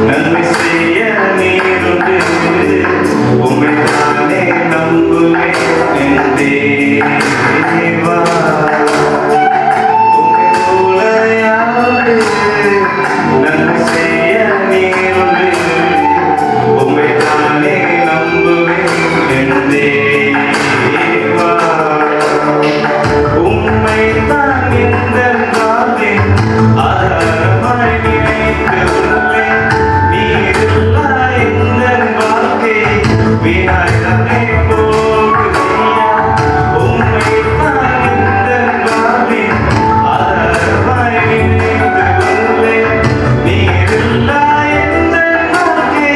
நன்மை செய்ய நீருண்டு உம்மைத்தானே நம்புவேன் என் தேவா. உம்மை போல யாரு நன்மை செய்ய நீருண்டு உம்மைத்தானே நம்புவேன் என் தேவா. உம்மைத்தான் இந்த நாளில் ஆதாரமாய் நினைத்துள்ளேன். நீரில்லா இந்த வாழ்க்கை வீணாய்தானே போகுதையா. உம்மைத்தான் இந்த நாளில் ஆதாரமாய் நினைத்துள்ளேன். நீரில்லா இந்த வாழ்க்கை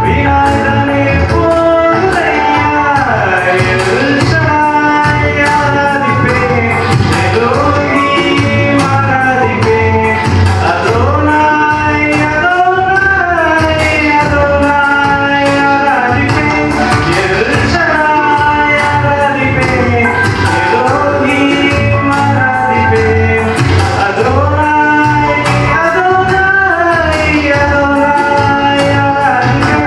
வீணாய்தானே போகுதையா. எல்ஷாய் ஆராதிப்பேன், எலோஹீம் ஆராதிப்பேன், அதோனாய் அதோனாய் அதோனாய் ஆராதிப்பேன், எல்ஷாய் ஆராதிப்பேன், எலோஹீம் ஆராதிப்பேன், அதோனாய் அதோனாய் அதோனாய் ஆராதிப்பேன்.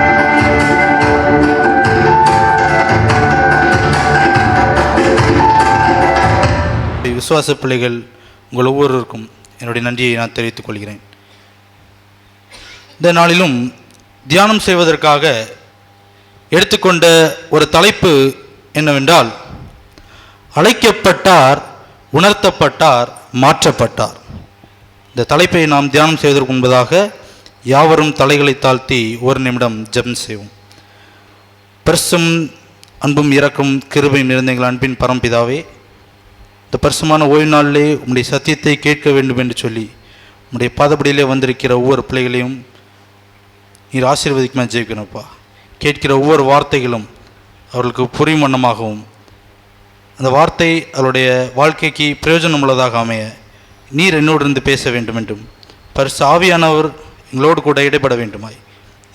விசுவாச பிள்ளைகள் உங்கள் ஒவ்வொருவருக்கும் என்னுடைய நன்றியை நான் தெரிவித்துக் கொள்கிறேன். இந்த நாளிலும் தியானம் செய்வதற்காக எடுத்துக்கொண்ட ஒரு தலைப்பு என்னவென்றால், அழைக்கப்பட்டார், உணர்த்தப்பட்டார், மாற்றப்பட்டார். இந்த தலைப்பை நாம் தியானம் செய்வதற்கு முன்பதாக யாவரும் தலைகளை தாழ்த்தி ஒரு நிமிடம் ஜெபம் செய்வோம். பரிசும் அன்பும் இரக்கும் கிருபையும் நிறைந்த எங்கள் அன்பின் பரம்பிதாவே, இந்த பரிசுமான ஓய்வு நாளிலே உம்முடைய சத்தியத்தை கேட்க வேண்டும் என்று சொல்லி உம்முடைய பாதப்படியிலே வந்திருக்கிற ஒவ்வொரு பிள்ளைகளையும் நீர் ஆசீர்வதிக்குமா ஜெயிக்கணும்ப்பா. கேட்கிற ஒவ்வொரு வார்த்தைகளும் அவர்களுக்கு புரியும் வண்ணமாகவும், அந்த வார்த்தை அவருடைய வாழ்க்கைக்கு பிரயோஜனம் உள்ளதாக அமைய நீர் என்னோடு இருந்து பேச வேண்டும் என்றும், பரிசு ஆவியானவர் எங்களோடு கூட இடைப்பட வேண்டுமாய்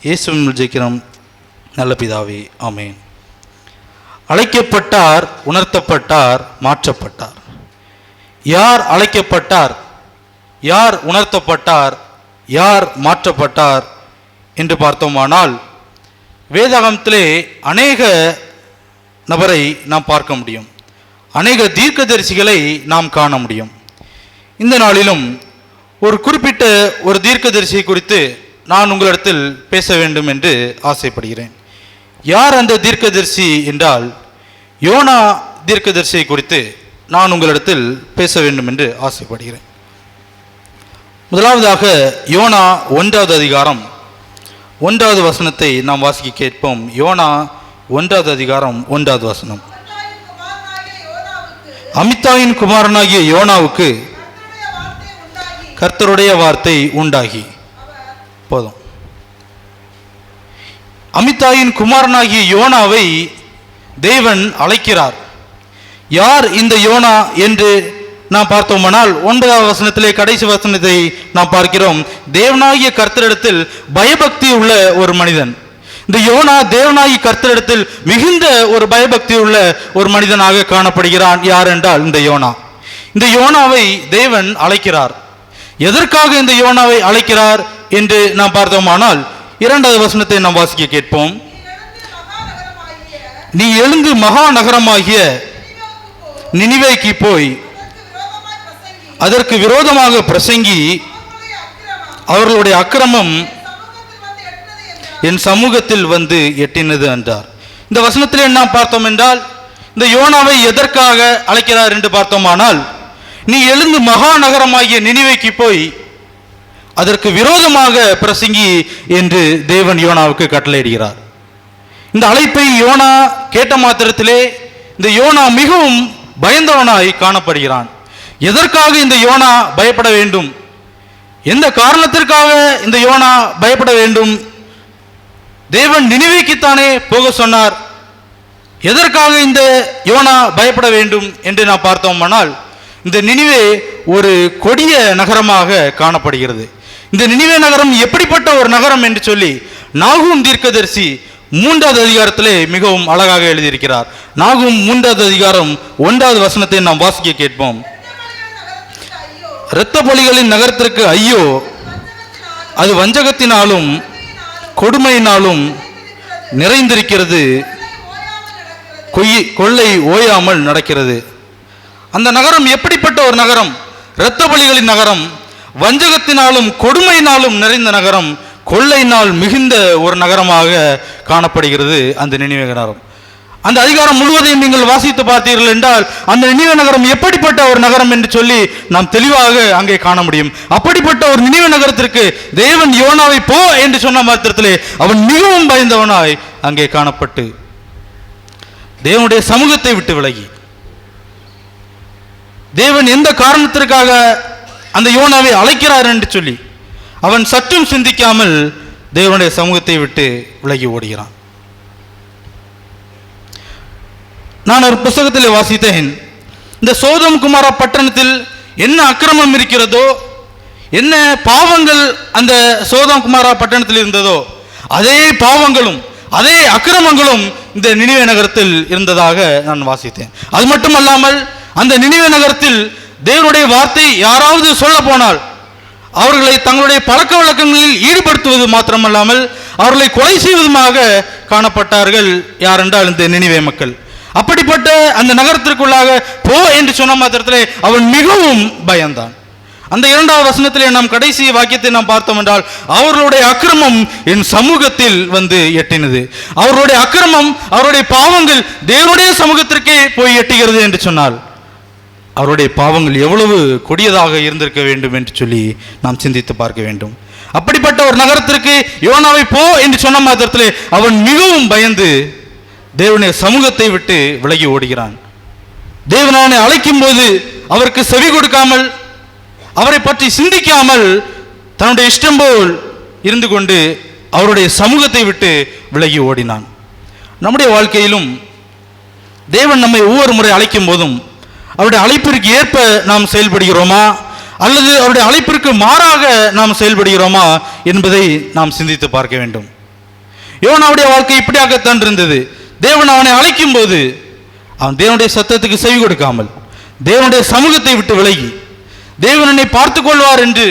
இயேசுவின் ஜெயிக்கிறோம் நல்ல பிதாவே, ஆமென். அழைக்கப்பட்டார், உணர்த்தப்பட்டார், மாற்றப்பட்டார். யார் அழைக்கப்பட்டார், யார் உணர்த்தப்பட்டார், யார் மாற்றப்பட்டார் என்று பார்த்தோமானால், வேதாகமத்திலே அநேக நபரை நாம் பார்க்க முடியும். அநேக தீர்க்கதரிசிகளை நாம் காண முடியும். இந்த நாளிலும் ஒரு குறிப்பிட்ட ஒரு தீர்க்கதரிசியை குறித்து நான் உங்களிடத்தில் பேச வேண்டும் என்று ஆசைப்படுகிறேன். யார் அந்த தீர்க்கதரிசி என்றால், யோனா தீர்க்கதரிசியை குறித்து நான் உங்களிடத்தில் பேச வேண்டும் என்று ஆசைப்படுகிறேன். முதலாவதாக யோனா 1வது அதிகாரம் 1வது வசனத்தை நாம் வாசிக்க கேட்போம். யோனா 1வது அதிகாரம் 1வது வசனம். அமித்தாயின் குமாரனாகிய யோனாவுக்கு கர்த்தருடைய வார்த்தை உண்டாகி, போதும். அமித்தாயின் குமாரனாகிய யோனாவை தேவன் அழைக்கிறார். யார் இந்த யோனா என்று நாம் பார்த்தோமானால் 9வது வசனத்திலே கடைசி வசனத்தை நாம் பார்க்கிறோம். தேவனாகிய கர்த்தரிடத்தில் பயபக்தி உள்ள ஒரு மனிதன். இந்த யோனா தேவனாகிய கர்த்தரிடத்தில் மிகுந்த ஒரு பயபக்தி உள்ள ஒரு மனிதனாக காணப்படுகிறான். யார் என்றால் இந்த யோனா. இந்த யோனாவை தேவன் அழைக்கிறார். எதற்காக இந்த யோனாவை அழைக்கிறார் என்று நாம் பார்த்தோமானால் 2வது வசனத்தை நாம் வாசிக்க கேட்போம். நீ எழுந்து மகா நகரமாகிய நினிவேக்கு போய் அதற்கு விரோதமாக பிரசங்கி, அவர்களுடைய அக்கிரமம் என் சமூகத்தில் வந்து எட்டினது என்றார். இந்த வசனத்தில் என்ன பார்த்தோம் என்றால், இந்த யோனாவை எதற்காக அழைக்கிறார் என்று பார்த்தோமானால், நீ எழுந்து மகா நகரமாகிய நினிவேக்கு போய் அதற்கு விரோதமாக பிரசங்கி என்று தேவன் யோனாவுக்கு கட்டளையிடுகிறார். இந்த அழைப்பை யோனா கேட்ட மாத்திரத்திலே இந்த யோனா மிகவும் பயந்தவனாய் காணப்படுகிறான். எதற்காக இந்த யோனா பயப்பட வேண்டும்? எந்த காரணத்திற்காக இந்த யோனா பயப்பட வேண்டும்? தேவன் நினிவேக்குத்தானே போக சொன்னார். எதற்காக இந்த யோனா பயப்பட வேண்டும் என்று நான் பார்த்தோமானால், இந்த நினிவே ஒரு கொடிய நகரமாக காணப்படுகிறது. இந்த நினிவே நகரம் எப்படிப்பட்ட ஒரு நகரம் என்று சொல்லி நாகூம் தீர்க்கதரிசி 3வது அதிகாரத்திலே மிகவும் அழகாக எழுதியிருக்கிறார். நாகூம் 3வது அதிகாரம் 1வது வசனத்தை நாம் வாசிக்க கேட்போம். இரத்த பலிகளின் நகரத்திற்கு ஐயோ, அது வஞ்சகத்தினாலும் கொடுமையினாலும் நிறைந்திருக்கிறது, கொள்ளை ஓயாமல் நடக்கிறது. அந்த நகரம் எப்படிப்பட்ட ஒரு நகரம்? இரத்த பலிகளின் நகரம், வஞ்சகத்தினாலும் கொடுமையினாலும் நிறைந்த நகரம், கொள்ளையினால் மிகுந்த ஒரு நகரமாக காணப்படுகிறது அந்த நினிவே நகரம். அந்த அதிகாரம் முழுவதையும் நீங்கள் வாசித்து பார்த்தீர்கள் என்றால் அந்த நினிவே நகரம் எப்படிப்பட்ட ஒரு நகரம் என்று சொல்லி நாம் தெளிவாக அங்கே காண முடியும். அப்படிப்பட்ட ஒரு நினிவே நகரத்திற்கு தேவன் யோனாவை போ என்று சொன்ன மாத்திரத்திலே அவன் மிகவும் பயந்தவனாய் அங்கே காணப்பட்டு தேவனுடைய சமூகத்தை விட்டு விலகி, தேவன் எந்த காரணத்திற்காக அந்த யோனாவை அழைக்கிறார் என்று சொல்லி அவன் சற்றும் சிந்திக்காமல் தேவனுடைய சமூகத்தை விட்டு விலகி ஓடுகிறான். நான் ஒரு புத்தகத்தில் வாசித்தேன், இந்த சோதோம் குமாரா பட்டணத்தில் என்ன அக்கிரமம் இருக்கிறதோ, என்ன பாவங்கள் அந்த சோதோம் குமாரா பட்டணத்தில் இருந்ததோ, அதே பாவங்களும் அதே அக்கிரமங்களும் இந்த நினிவே நகரத்தில் இருந்ததாக நான் வாசித்தேன். அது மட்டுமல்லாமல் அந்த நினிவே நகரத்தில் தேவனுடைய வார்த்தை யாராவது சொல்ல போனால் அவர்களை தங்களுடைய பழக்க வழக்கங்களில் ஈடுபடுத்துவது மாத்திரமல்லாமல் அவர்களை கொலை செய்வதுமாக காணப்பட்டார்கள். யாரென்றால் இந்த நினிவே மக்கள். அப்படிப்பட்ட அந்த நகரத்திற்குள்ளாக போ என்று சொன்ன மாத்திரத்திலே அவன் மிகவும் பயந்தான். அந்த 2வது வசனத்திலே நாம் கடைசி வாக்கியத்தை நாம் பார்த்தோம் என்றால், அவர்களுடைய அக்கிரமம் என் சமூகத்தில் வந்து எட்டினது. அவர்களுடைய அக்கிரமம், அவருடைய பாவங்கள் தேவனுடைய சமூகத்திற்கே போய் எட்டுகிறது என்று சொன்னால் அவருடைய பாவங்கள் எவ்வளவு கொடியதாக இருந்திருக்க வேண்டும் என்று சொல்லி நாம் சிந்தித்து பார்க்க வேண்டும். அப்படிப்பட்ட ஒரு நகரத்திற்கு யோனாவை போ என்று சொன்ன மாத்திரத்திலே அவன் மிகவும் பயந்து தேவனுடைய சமூகத்தை விட்டு விலகி ஓடுகிறான். தேவன் அவனை அழைக்கும் போது அவருக்கு செவி கொடுக்காமல், அவரை பற்றி சிந்திக்காமல் தன்னுடைய இஷ்டம் போல் இருந்து கொண்டு அவருடைய சமூகத்தை விட்டு விலகி ஓடினான். நம்முடைய வாழ்க்கையிலும் தேவன் நம்மை ஒவ்வொரு முறை அழைக்கும் போதும் அவருடைய அழைப்பிற்கு ஏற்ப நாம் செயல்படுகிறோமா அல்லது அவருடைய அழைப்பிற்கு மாறாக நாம் செயல்படுகிறோமா என்பதை நாம் சிந்தித்து பார்க்க வேண்டும். யோனாவுடைய வாழ்க்கை இப்படியாகத்தான் இருந்தது. தேவன் அவனை அழைக்கும் போது அவன் தேவனுடைய சத்தத்துக்கு செவி கொடுக்காமல் தேவனுடைய சமூகத்தை விட்டு விலகி தேவன் என்னை பார்த்து கொள்வார் என்று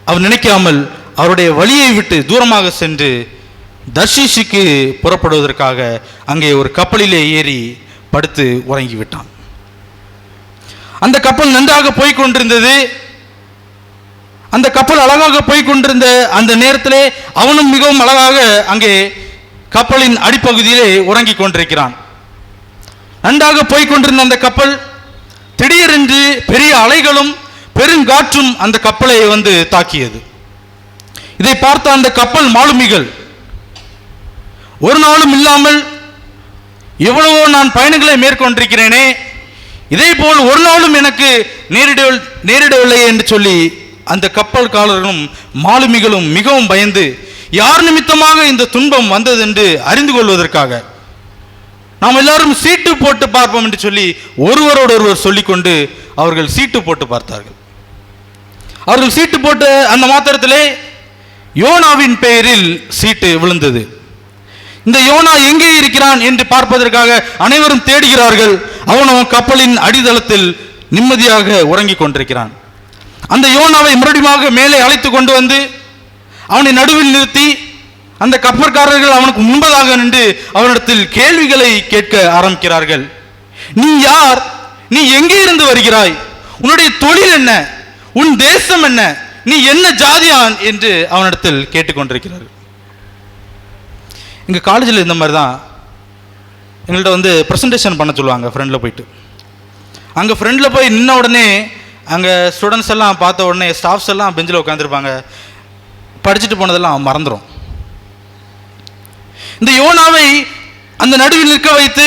அவன் நினைக்காமல் அவருடைய வழியை விட்டு தூரமாக சென்று தர்ஷீஷுக்கு புறப்படுவதற்காக அங்கே ஒரு கப்பலிலே ஏறி படுத்து உறங்கிவிட்டான். அந்த கப்பல் நன்றாக போய்கொண்டிருந்தது. அந்த கப்பல் அழகாக போய்கொண்டிருந்த அந்த நேரத்திலே அவனும் மிகவும் அழகாக அங்கே கப்பலின் அடிப்பகுதியிலே உறங்கிக் கொண்டிருக்கிறான். நன்றாக போய்கொண்டிருந்த அந்த கப்பல் திடீரென்று பெரிய அலைகளும் பெருங்காற்றும் அந்த கப்பலை வந்து தாக்கியது. இதை பார்த்த அந்த கப்பல் மாலுமிகள், ஒரு நாளும் இல்லாமல் எவ்வளவோ நான் பயணங்களை மேற்கொண்டிருக்கிறேனே, இதே போல் ஒரு நாளும் எனக்கு நேரிடவில்லை என்று சொல்லி அந்த கப்பல்காரர்களும் மாலுமிகளும் மிகவும் பயந்து யார் நிமித்தமாக இந்த துன்பம் வந்தது என்று அறிந்து கொள்வதற்காக நாம் எல்லாரும் சீட்டு போட்டு பார்ப்போம் என்று சொல்லி ஒருவரோடு ஒருவர் சொல்லிக்கொண்டு அவர்கள் சீட்டு போட்டு பார்த்தார்கள். அவர்கள் சீட்டு போட்ட அந்த மாத்திரத்திலே யோனாவின் பெயரில் சீட்டு விழுந்தது. இந்த யோனா எங்கே இருக்கிறான் என்று பார்ப்பதற்காக அனைவரும் தேடுகிறார்கள். அவன் கப்பலின் அடித்தளத்தில் நிம்மதியாக உறங்கிக் கொண்டிருக்கிறான். அந்த யோனாவை மறுபடியும் மேலே அழைத்து கொண்டு வந்து அவனை நடுவில் நிறுத்தி அந்த கப்பற்காரர்கள் அவனுக்கு முன்பதாக நின்று அவனிடத்தில் கேள்விகளை கேட்க ஆரம்பிக்கிறார்கள். நீ யார்? நீ எங்கே இருந்து வருகிறாய்? உன்னுடைய தொழில் என்ன? உன் தேசம் என்ன? நீ என்ன ஜாதியான் என்று அவனிடத்தில் கேட்டுக்கொண்டிருக்கிறார்கள். எங்கள் காலேஜில் இந்த மாதிரி தான் எங்கள்கிட்ட வந்து ப்ரெசன்டேஷன் பண்ண சொல்லுவாங்க. ஃப்ரெண்டில் போயிட்டு அங்கே ஃப்ரெண்டில் போய் நின்ன உடனே அங்கே ஸ்டூடெண்ட்ஸ் எல்லாம் பார்த்த உடனே ஸ்டாஃப்ஸ் எல்லாம் பெஞ்சில் உட்காந்துருப்பாங்க. படிச்சுட்டு போனதெல்லாம் மறந்துடும். இந்த யோனாவை அந்த நடுவில் நிற்க வைத்து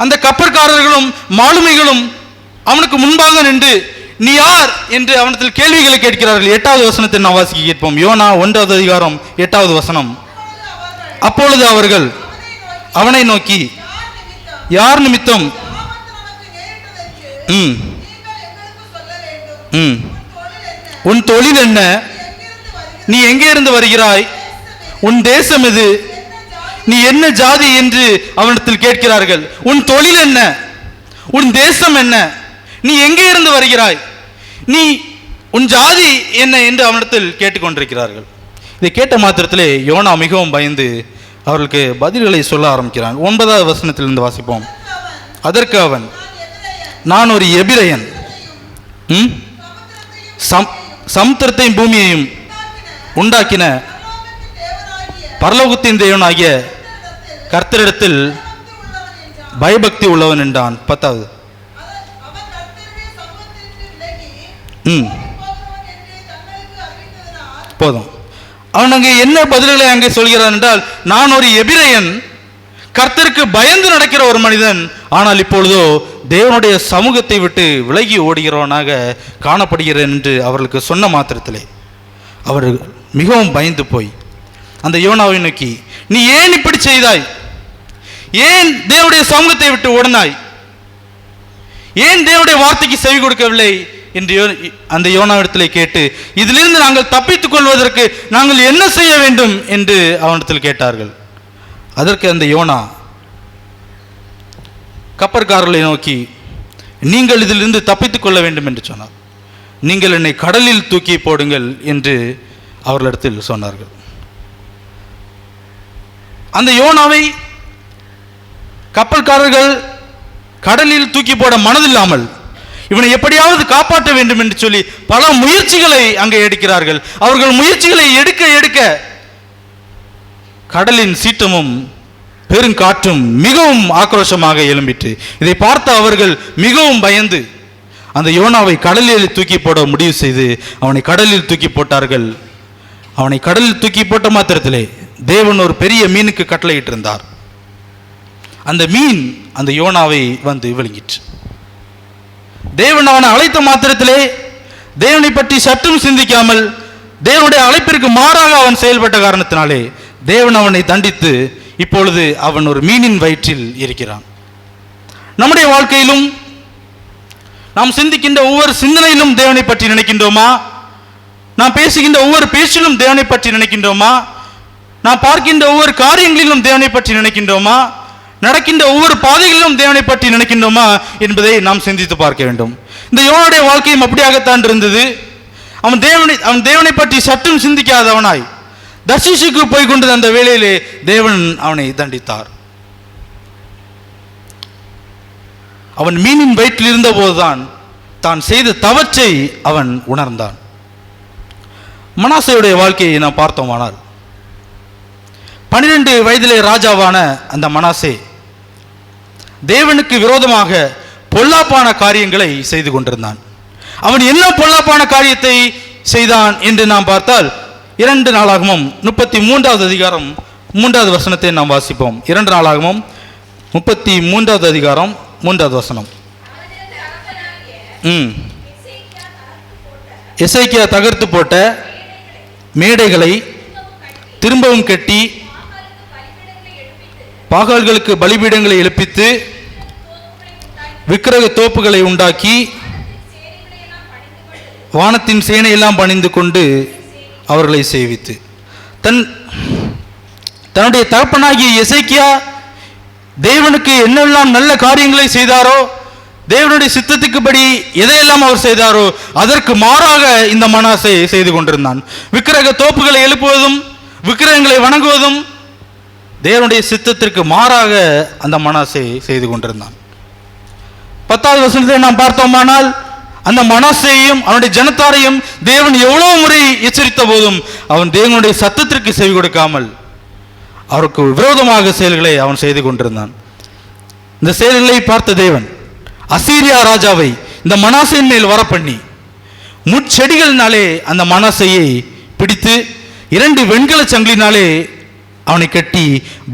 அந்த கப்பற்காரர்களும் மாலுமிகளும் அவனுக்கு முன்பாக நின்று நீ யார் என்று அவனத்தில் கேள்விகளை கேட்கிறார்கள். 8வது வசனத்தை நான் வாசிக்க கேட்போம். யோனா 1வது அதிகாரம் 8வது வசனம். அப்பொழுது அவர்கள் அவனை நோக்கி, யார் நிமித்தம் உன் தொழில் என்ன? நீ எங்கே இருந்து வருகிறாய்? உன் தேசம் எது? நீ என்ன ஜாதி என்று அவனிடத்தில் கேட்கிறார்கள். உன் தொழில் என்ன? உன் தேசம் என்ன? நீ எங்கே இருந்து வருகிறாய்? நீ உன் ஜாதி என்ன என்று அவனிடத்தில் கேட்டுக்கொண்டிருக்கிறார்கள். இதை கேட்ட மாத்திரத்திலே யோனா மிகவும் பயந்து அவர்களுக்கு பதில்களை சொல்ல ஆரம்பிக்கிறான். 9வது வசனத்திலிருந்து வாசிப்போம். அதற்கு அவன், நான் ஒரு எபிரெயன், சமுத்திரத்தையும் பூமியையும் உண்டாக்கின பரலோகத்தின் தேவனாகிய கர்த்தரிடத்தில் பயபக்தி உள்ளவன் என்றான். 10வது போதும். அவன் அங்கே என்ன பதில்களை அங்கே சொல்கிறான் என்றால், நான் ஒரு எபிரெயன், கர்த்தருக்கு பயந்து நடக்கிற ஒரு மனிதன், ஆனால் இப்பொழுதோ தேவனுடைய சமூகத்தை விட்டு விலகி ஓடுகிறவனாக காணப்படுகிறேன் என்று அவர்களுக்கு சொன்ன மாத்திரத்திலே அவர்கள் மிகவும் பயந்து போய் அந்த யோனாவை நோக்கி, நீ ஏன் இப்படி செய்தாய்? ஏன் தேவனுடைய சமூகத்தை விட்டு ஓடினாய்? ஏன் தேவனுடைய வார்த்தைக்கு செவி கொடுக்கவில்லை என்று அந்த யோனாவிடத்திலே கேட்டு, இதிலிருந்து நாங்கள் தப்பித்துக் கொள்வதற்கு நாங்கள் என்ன செய்ய வேண்டும் என்று அவனிடத்தில் கேட்டார்கள். அதற்கு அந்த யோனா கப்பற்காரர்களை நோக்கி, நீங்கள் இதிலிருந்து தப்பித்துக் கொள்ள வேண்டும் என்று சொன்னார். நீங்கள் என்னை கடலில் தூக்கி போடுங்கள் என்று அவர்களிடத்தில் சொன்னார்கள். அந்த யோனாவை கப்பல்காரர்கள் கடலில் தூக்கி போட மனதில்லாமல் இவனை எப்படியாவது காப்பாற்ற வேண்டும் என்று சொல்லி பல முயற்சிகளை அங்கே எடுக்கிறார்கள். அவர்கள் முயற்சிகளை எடுக்க எடுக்க கடலின் சீற்றமும் பெருங்காற்றும் மிகவும் ஆக்ரோஷமாக எழும்பிற்று. இதை பார்த்த அவர்கள் மிகவும் பயந்து அந்த யோனாவை கடலில் தூக்கி போட முடிவு செய்து அவனை கடலில் தூக்கி போட்டார்கள். அவனை கடலில் தூக்கி போட்ட மாத்திரத்திலே தேவன் ஒரு பெரிய மீனுக்கு கட்டளையிட்டிருந்தார். அந்த மீன் அந்த யோனாவை வந்து விழுங்கிற்று. தேவன் அவனை அழைத்த மாத்திரத்திலே தேவனை பற்றி சற்றும் சிந்திக்காமல் தேவனுடைய அழைப்பிற்கு மாறாக அவன் செயல்பட்ட காரணத்தினாலே தேவன் அவனை தண்டித்து இப்பொழுது அவன் ஒரு மீனின் வயிற்றில் இருக்கிறான். நம்முடைய வாழ்க்கையிலும் நாம் சிந்திக்கின்ற ஒவ்வொரு சிந்தனையிலும் தேவனை பற்றி நினைக்கின்றோமா? நாம் பேசுகின்ற ஒவ்வொரு பேச்சிலும் தேவனை பற்றி நினைக்கின்றோமா? நாம் பார்க்கின்ற ஒவ்வொரு காரியங்களிலும் தேவனை பற்றி நினைக்கின்றோமா? நடக்கின்ற ஒவ்வொரு பாதைகளிலும் தேவனை பற்றி நினைக்கின்றோமா என்பதை நாம் சிந்தித்து பார்க்க வேண்டும். இந்த யோனாவுடைய வாழ்க்கையும் அப்படியாகத்தான் இருந்தது. அவன் தேவனை பற்றி சற்றும் சிந்திக்காதவனாய் தர்ஷீஷுக்கு போய் கொண்டது. அந்த வேளையிலே தேவன் அவனை தண்டித்தார். அவன் மீனின் வயிற்றில் இருந்த போதுதான் தான் செய்த தவற்றை அவன் உணர்ந்தான். மனாசேயுடைய வாழ்க்கையை நாம் பார்த்தோமானால் 12 வயதிலே ராஜாவான அந்த மனாசே தேவனுக்கு விரோதமாக பொல்லாப்பான காரியங்களை செய்து கொண்டிருந்தான். அவன் என்ன பொல்லாப்பான காரியத்தை செய்தான் என்று நாம் பார்த்தால் 2 நாளாகமம் 33வது அதிகாரம் 3வது வசனத்தை நாம் வாசிப்போம். 2 நாளாகமம் 33வது அதிகாரம் 3வது வசனம். எசேக்கியா தகர்த்து போட்ட மேடைகளை திரும்பவும் கட்டி பாகால்களுக்கு பலிபீடங்களை எழுப்பித்து விக்கிரக தோப்புகளை உண்டாக்கி வானத்தின் சேனையெல்லாம் பணிந்து கொண்டு அவர்களை சேவித்து தன்னுடைய தகப்பனாகிய எசேக்கியா தேவனுக்கு என்னெல்லாம் நல்ல காரியங்களை செய்தாரோ, தேவனுடைய சித்தத்துக்குபடி எதையெல்லாம் அவர் செய்தாரோ அதற்கு மாறாக இந்த மனாசே செய்து கொண்டிருந்தான். விக்கிரக தோப்புகளை எழுப்புவதும் விக்கிரகங்களை வணங்குவதும் தேவனுடைய சித்தத்திற்கு மாறாக அந்த மனாசே செய்து கொண்டிருந்தான். 10வது வசனத்தை நாம் பார்த்தோமானால் அந்த மனாசேயையும் அவனுடைய ஜனத்தாரையும் தேவன் எவ்வளவு முறை எச்சரித்த போதும் அவன் தேவனுடைய சத்தத்திற்கு செவி கொடுக்காமல் அவருக்கு விரோதமாக செயல்களை அவன் செய்து கொண்டிருந்தான். இந்த செயல்களை பார்த்த தேவன் அசீரியா ராஜாவை இந்த மனாசேயின் மேல் வரப்பண்ணி முட்செடிகளினாலே அந்த மனாசேயை பிடித்து 2 வெண்கல சங்கிலினாலே அவனை கட்டி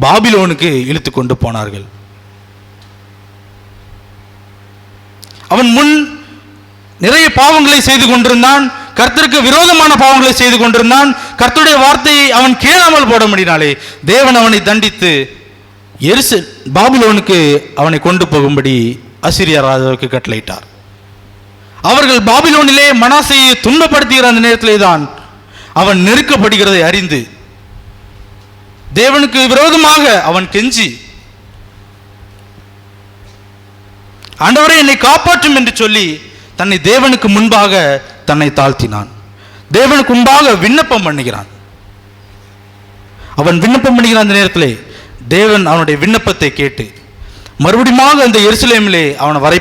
பாபிலோனுக்கு இழுத்து கொண்டு போனார்கள். அவன் முன் நிறைய பாவங்களை செய்து கொண்டிருந்தான். கர்த்தருக்கு விரோதமான பாவங்களை செய்து கொண்டிருந்தான். கர்த்தருடைய வார்த்தையை அவன் கேளாமல் போட முடியினாலே தேவன் அவனை தண்டித்து பாபிலோனுக்கு அவனை கொண்டு போகும்படி அசீரியா ராஜாவுக்கு கட்டளையிட்டார். அவர்கள் பாபிலோனிலே மனாசேயை துன்பப்படுத்துகிற அந்த நேரத்திலே தான் அவன் நெருக்கப்படுகிறதை அறிந்து தேவனுக்கு விரோதமாக அவன் கெஞ்சி, ஆண்டவரே என்னை காப்பாற்றும் என்று சொல்லி தன்னை தேவனுக்கு முன்பாக தன்னை தாழ்த்தினான். தேவனுக்கு முன்பாக விண்ணப்பம் பண்ணுகிறான். அவன் விண்ணப்பம் பண்ணுகிற அந்த நேரத்திலே தேவன் அவனுடைய விண்ணப்பத்தை கேட்டு மறுபடியும் அந்த எருசலேமிலே அவனை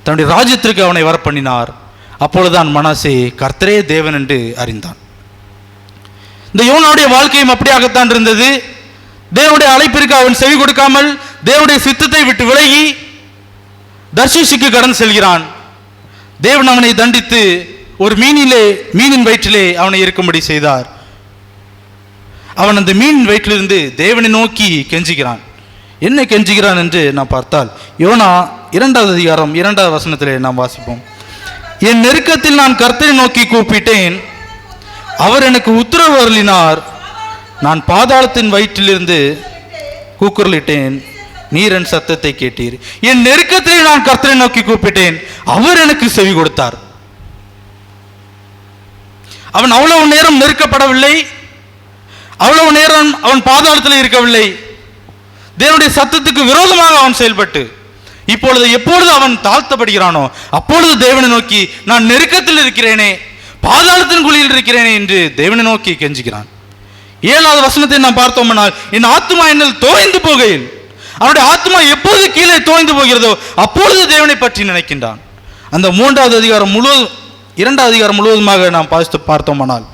தன்னுடைய ராஜ்யத்திற்கு அவனை வர பண்ணினார். அப்பொழுதுதான் மனாசே கர்த்தரே தேவன் என்று அறிந்தான். இந்த யோனாவுடைய வாழ்க்கையும் அப்படியாகத்தான் இருந்தது. தேவனுடைய அழைப்பிற்கு அவன் செவி கொடுக்காமல் தேவனுடைய சித்தத்தை விட்டு விலகி தர்ஷீஷுக்கு கடந்து செல்கிறான். தேவன் அவனை தண்டித்து ஒரு மீனின் வயிற்றிலே அவனை இருக்கும்படி செய்தார். அவன் அந்த மீன் வயிற்றிலிருந்து தேவனை நோக்கி கெஞ்சுகிறான். என்ன கெஞ்சுகிறான் என்று நாம் பார்த்தால் யோனா 2வது அதிகாரம் 2வது வசனத்திலே நாம் வாசிப்போம். என் நெருக்கத்தில் நான் கர்த்தரை நோக்கி கூப்பிட்டேன், அவர் எனக்கு உத்தரவு அருளினார். நான் பாதாளத்தின் வயிற்றிலிருந்து கூக்குரலிட்டேன், நீர் என் சத்தத்தை கேட்டீர். என் நெருக்கத்திலே நான் கர்த்தரை நோக்கி கூப்பிட்டேன், அவர் எனக்கு செவி கொடுத்தார். அவன் அவ்வளவு நேரம் நெருக்கப்படவில்லை, அவ்வளவு நேரம் அவன் பாதாளத்தில் இருக்கவில்லை. தேவனுடைய சத்தத்துக்கு விரோதமாக அவன் செயல்பட்டு இப்பொழுது எப்பொழுது அவன் தாழ்த்தப்படுகிறானோ அப்பொழுது தேவனை நோக்கி நான் நெருக்கத்தில் இருக்கிறேனே, பாதாளத்தின் குழியில் இருக்கிறேனே என்று தேவனை நோக்கி கெஞ்சுகிறான். 7வது வசனத்தை நாம் பார்த்தோம்னால் என் ஆத்மா என்னில் தோய்ந்து போகையில், அவனுடைய ஆத்மா எப்போது கீழே தோய்ந்து போகிறதோ அப்பொழுது தேவனை பற்றி நினைக்கின்றான். அந்த 2வது அதிகாரம் முழுவதுமாக நாம் பார்த்தோமானால்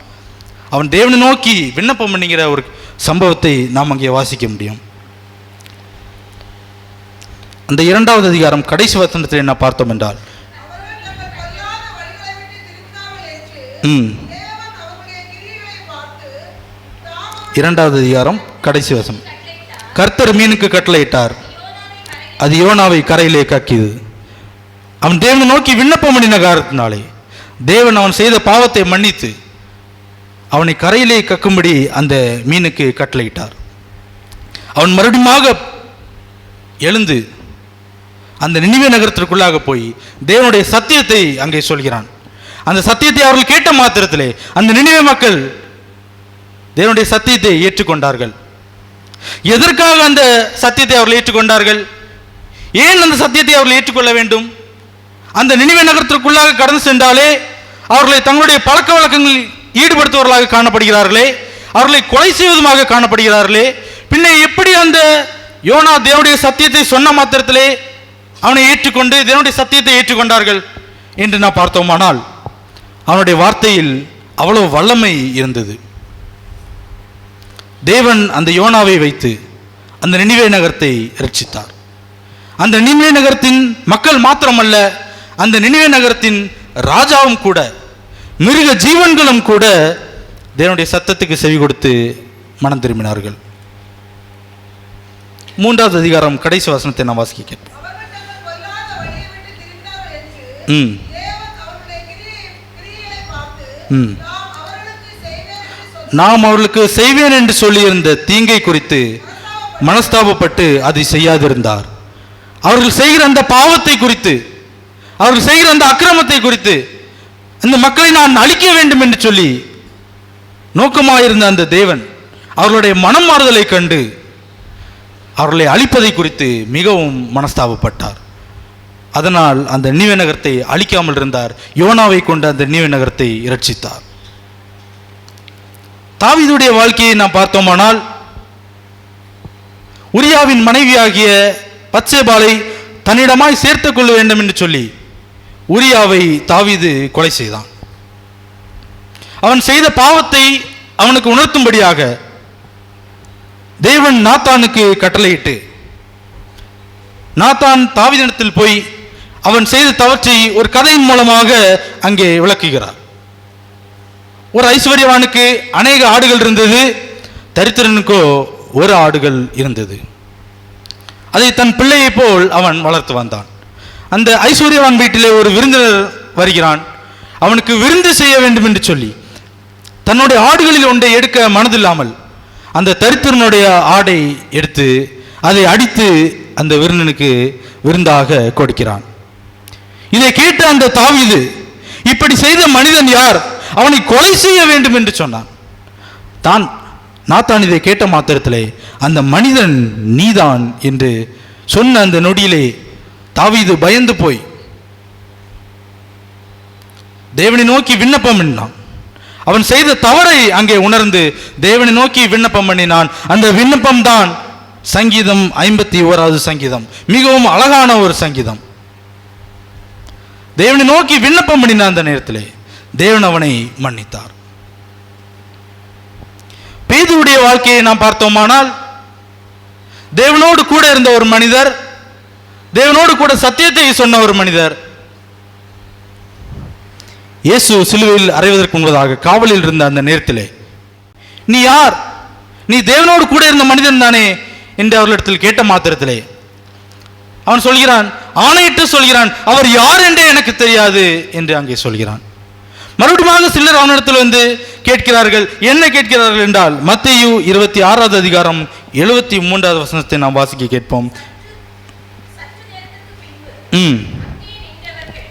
அவன் தேவனை நோக்கி விண்ணப்பம் பண்ணுகிற ஒரு சம்பவத்தை நாம் அங்கே வாசிக்க முடியும். அந்த 2வது அதிகாரம் கடைசி வசனத்தில் என்ன பார்த்தோம் என்றால் 2வது அதிகாரம் கடைசி வசனம், கர்த்தர் மீனுக்கு கட்டளையிட்டார், அது யோனாவை கரையிலே கக்கியது. அவன் தேவனை நோக்கி விண்ணப்பம் பண்ணின காரணத்தினாலே தேவன் அவன் செய்த பாவத்தை மன்னித்து அவனை கரையிலே கக்கும்படி அந்த மீனுக்கு கட்டளையிட்டார். அவன் மறுபடியும் எழுந்து அந்த நினிவே நகரத்திற்குள்ளாக போய் தேவனுடைய சத்தியத்தை அங்கே சொல்கிறான். அந்த சத்தியத்தை அவர்கள் கேட்ட மாத்திரத்திலே அந்த நினிவே மக்கள் தேவனுடைய சத்தியத்தை ஏற்றுக்கொண்டார்கள். எதற்காக அந்த சத்தியத்தை அவர்கள் ஏற்றுக்கொண்டார்கள்? ஏன் அந்த சத்தியத்தை அவர்கள் ஏற்றுக்கொள்ள வேண்டும்? அந்த நினிவே நகரத்திற்குள்ளாக கடந்து சென்றாலே அவர்களை தங்களுடைய பழக்க வழக்கங்களில் ஈடுபடுத்துவர்களாக காணப்படுகிறார்களே, அவர்களை கொலை செய்வதுமாக காணப்படுகிறார்களே, பின்ன எப்படி அந்த யோனா தேவனுடைய சத்தியத்தை சொன்ன மாத்திரத்திலே அவனை ஏற்றுக்கொண்டு தேவனுடைய சத்தியத்தை ஏற்றுக்கொண்டார்கள் என்று நான் பார்த்தோமானால் அவனுடைய வார்த்தையில் அவ்வளவு வல்லமை இருந்தது. தேவன் அந்த யோனாவை வைத்து அந்த நினிவே நகரத்தை ரட்சித்தார். அந்த நினிவே நகரத்தின் மக்கள் மாத்திரமல்ல, அந்த நினிவே நகரத்தின் ராஜாவும் கூட, மிருக ஜீவன்களும் கூட தேவனுடைய சத்தத்துக்கு செவி கொடுத்து மனம் திரும்பினார்கள். 3வது அதிகாரம் கடைசி வசனத்தை நான் வாசிக்க கேட்போம். நாம் அவர்களுக்கு செய்வேன் என்று சொல்லியிருந்த தீங்கை குறித்து மனஸ்தாபப்பட்டு அதை செய்யாதிருந்தார். அவர்கள் செய்கிற அந்த பாவத்தை குறித்து, அவர்கள் செய்கிற அந்த அக்கிரமத்தை குறித்து அந்த மக்களை நான் அழிக்க வேண்டும் என்று சொல்லி நோக்கமாயிருந்த அந்த தேவன் அவர்களுடைய மனம் மாறுதலை கண்டு அவர்களை அழிப்பதை குறித்து மிகவும் மனஸ்தாபப்பட்டார். அதனால் அந்த நினிவே நகரத்தை அழிக்காமல் இருந்தார். யோனாவை கொண்டு அந்த நினிவே நகரத்தை இரட்சித்தார். தாவீதுடைய வாழ்க்கையை நாம் பார்த்தோமானால் உரியாவின் மனைவியாகிய பத்சேபாளை தன்னிடமாய் சேர்த்துக் கொள்ள வேண்டும் என்று சொல்லி உரியாவை தாவீது கொலை செய்தான். அவன் செய்த பாவத்தை அவனுக்கு உணர்த்தும்படியாக தேவன் நாத்தானுக்கு கட்டளையிட்டு நாத்தான் தாவீதிடத்தில் போய் அவன் செய்த தவற்றை ஒரு கதையின் மூலமாக அங்கே விளக்குகிறார். ஒரு ஐஸ்வர்யவானுக்கு அநேக ஆடுகள் இருந்தது, தரித்திரனுக்கோ ஒரு ஆடுகள் இருந்தது. அதை தன் பிள்ளையை போல் அவன் வளர்த்து வந்தான். அந்த ஐஸ்வர்யவான் வீட்டிலே ஒரு விருந்தினர் வருகிறான். அவனுக்கு விருந்து செய்ய வேண்டும் என்று சொல்லி தன்னுடைய ஆடுகளில் ஒன்றை எடுக்க மனதில்லாமல் அந்த தரித்திரனுடைய ஆடை எடுத்து அதை அடித்து அந்த விருந்தனுக்கு விருந்தாக கொடுக்கிறான். இதை கேட்ட அந்த தாவீது, இப்படி செய்த மனிதன் யார், அவனை கொலை செய்ய வேண்டும் என்று சொன்னான். நாத்தான் இதை கேட்ட மாத்திரத்திலே அந்த மனிதன் நீதான் என்று சொன்ன அந்த நொடியிலே தாவீது பயந்து போய் தேவனை நோக்கி விண்ணப்பம் பண்ணினான். அவன் செய்த தவறை அங்கே உணர்ந்து தேவனை நோக்கி விண்ணப்பம் பண்ணினான். அந்த விண்ணப்பம் தான் சங்கீதம் 51வது சங்கீதம். மிகவும் அழகான ஒரு சங்கீதம். தேவனை நோக்கி விண்ணப்பம் பண்ணினான். அந்த நேரத்திலே தேவன் அவனை மன்னித்தார். பேதுருடைய வாழ்க்கையை நாம் பார்த்தோமானால், தேவனோடு கூட இருந்த ஒரு மனிதர், தேவனோடு கூட சத்தியத்தை சொன்ன ஒரு மனிதர், இயேசு சிலுவையில் அறைவதற்கு முன்பதாக காவலில் இருந்த அந்த நேரத்திலே, நீ யார்? நீ தேவனோடு கூட இருந்த மனிதன் தானே என்று அவர்களிடத்தில் கேட்ட மாத்திரத்திலே அவன் சொல்கிறான், ஆணையிட்டு சொல்கிறான், அவர் யார் என்றே எனக்கு தெரியாது என்று அங்கே சொல்கிறான். மறுபடியும் சிலர் அவனிடத்தில் வந்து கேட்கிறார்கள். என்ன கேட்கிறார்கள் என்றால், மத்தேயு 26வது அதிகாரம் 73வது வசனத்தை நாம் வாசிக்க கேட்போம்.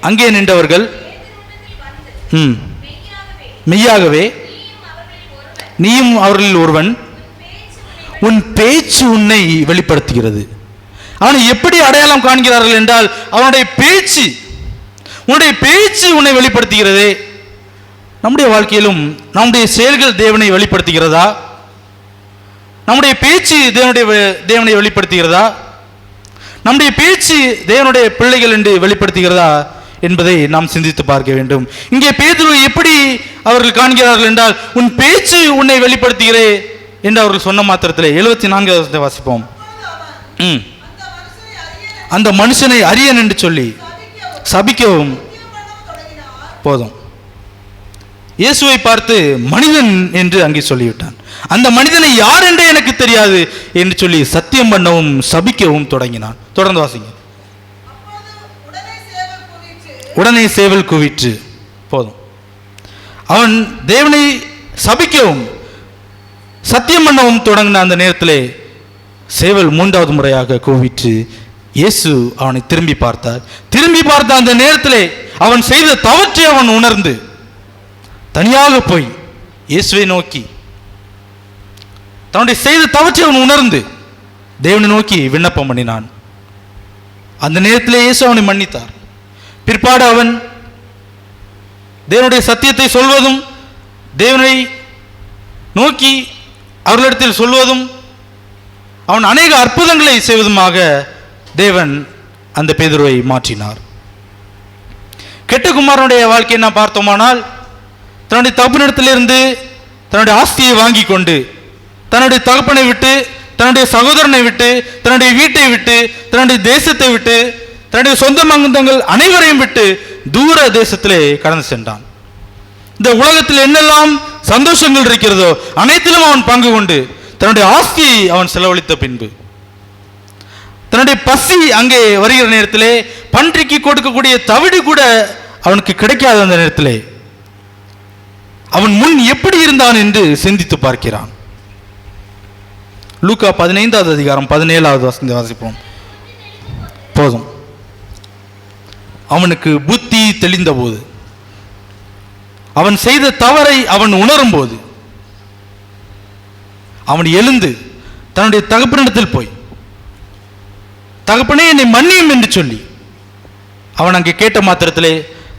அங்கே நின்றவர்கள், மெய்யாகவே நீயும் அவர்களில் ஒருவன், உன் பேச்சு உன்னை வெளிப்படுத்துகிறது. அவனை எப்படி அடையாளம் காண்கிறார்கள் என்றால், அவனுடைய பேச்சு, உன்னுடைய பேச்சு உன்னை வெளிப்படுத்துகிறதே. நம்முடைய வாழ்க்கையிலும் நம்முடைய செயல்கள் தேவனை வெளிப்படுத்துகிறதா? நம்முடைய பேச்சு தேவனை வெளிப்படுத்துகிறதா? நம்முடைய பேச்சு தேவனுடைய பிள்ளைகள் என்று வெளிப்படுத்துகிறதா என்பதை நாம் சிந்தித்து பார்க்க வேண்டும். இங்கே பேதுரு எப்படி அவர்கள் காண்கிறார்கள் என்றால், உன் பேச்சு உன்னை வெளிப்படுத்துகிறே என்று அவர்கள் சொன்ன மாத்திரத்திலே 74வது வாசிப்போம். அந்த மனுஷனை அரியன் என்று சொல்லி சபிக்கவும் போதும். இயேசுவை பார்த்து மனிதன் என்று அங்கே சொல்லிவிட்டான். அந்த மனிதனை யார் என்று எனக்கு தெரியாது என்று சொல்லி சத்தியம் பண்ணவும் சபிக்கவும் தொடங்கினான். தொடர்ந்து வாசிங்க. உடனே சேவல் கூவிற்று. போதும். அவன் தேவனை சபிக்கவும் சத்தியம் பண்ணவும் தொடங்கின அந்த நேரத்திலே சேவல் 3வது முறையாக கூவிற்று. இயேசு அவனை திரும்பி பார்த்தார். திரும்பி பார்த்த அந்த நேரத்திலே அவன் செய்த தவற்றை அவன் உணர்ந்து தனியாக போய் இயேசுவை நோக்கி, தன்னுடைய செய்த தவற்றை அவன் உணர்ந்து தேவனை நோக்கி விண்ணப்பம் பண்ணினான். அந்த நேரத்திலே இயேசு அவனை மன்னித்தார். பிற்பாடு அவன் தேவனுடைய சத்தியத்தை சொல்வதும், தேவனை நோக்கி அவர்களிடத்தில் சொல்வதும், அவன் அநேக அற்புதங்களை செய்வதுமாக தேவன் அந்த பேதுருவை மாற்றினார். கெட்ட குமாரனுடைய வாழ்க்கையை நாம் பார்த்தோமானால், தன்னுடைய தகப்பனிடத்திலிருந்து தன்னுடைய ஆஸ்தியை வாங்கி கொண்டு தன்னுடைய தகப்பனை விட்டு, தன்னுடைய சகோதரனை விட்டு, தன்னுடைய வீட்டை விட்டு, தன்னுடைய தேசத்தை விட்டு, தன்னுடைய சொந்த மங்கங்கள் அனைவரையும் விட்டு தூர தேசத்திலே கடந்து சென்றான். இந்த உலகத்தில் என்னெல்லாம் சந்தோஷங்கள் இருக்கிறதோ அனைத்திலும் அவன் பங்கு கொண்டு தன்னுடைய ஆஸ்தியை அவன் செலவழித்த பின்பு, தன்னுடைய பசி அங்கே வருகிற நேரத்திலே பன்றிக்கு கொடுக்கக்கூடிய தவிடு கூட அவனுக்கு கிடைக்காத அந்த நேரத்திலே அவன் முன் எப்படி இருந்தான் என்று சிந்தித்து பார்க்கிறான். லூக்கா 15வது அதிகாரம் 17வது வசனத்தை வாசிப்போம். போதும். அவனுக்கு புத்தி தெளிந்த போது, அவன் செய்த தவறை அவன் உணரும் போது, அவன் எழுந்து தன்னுடைய தகப்பனிடத்தில் போய், தகப்பனே என்னை மன்னியும் என்று சொல்லி அவன் அங்கே கேட்ட மாத்திரத்திலே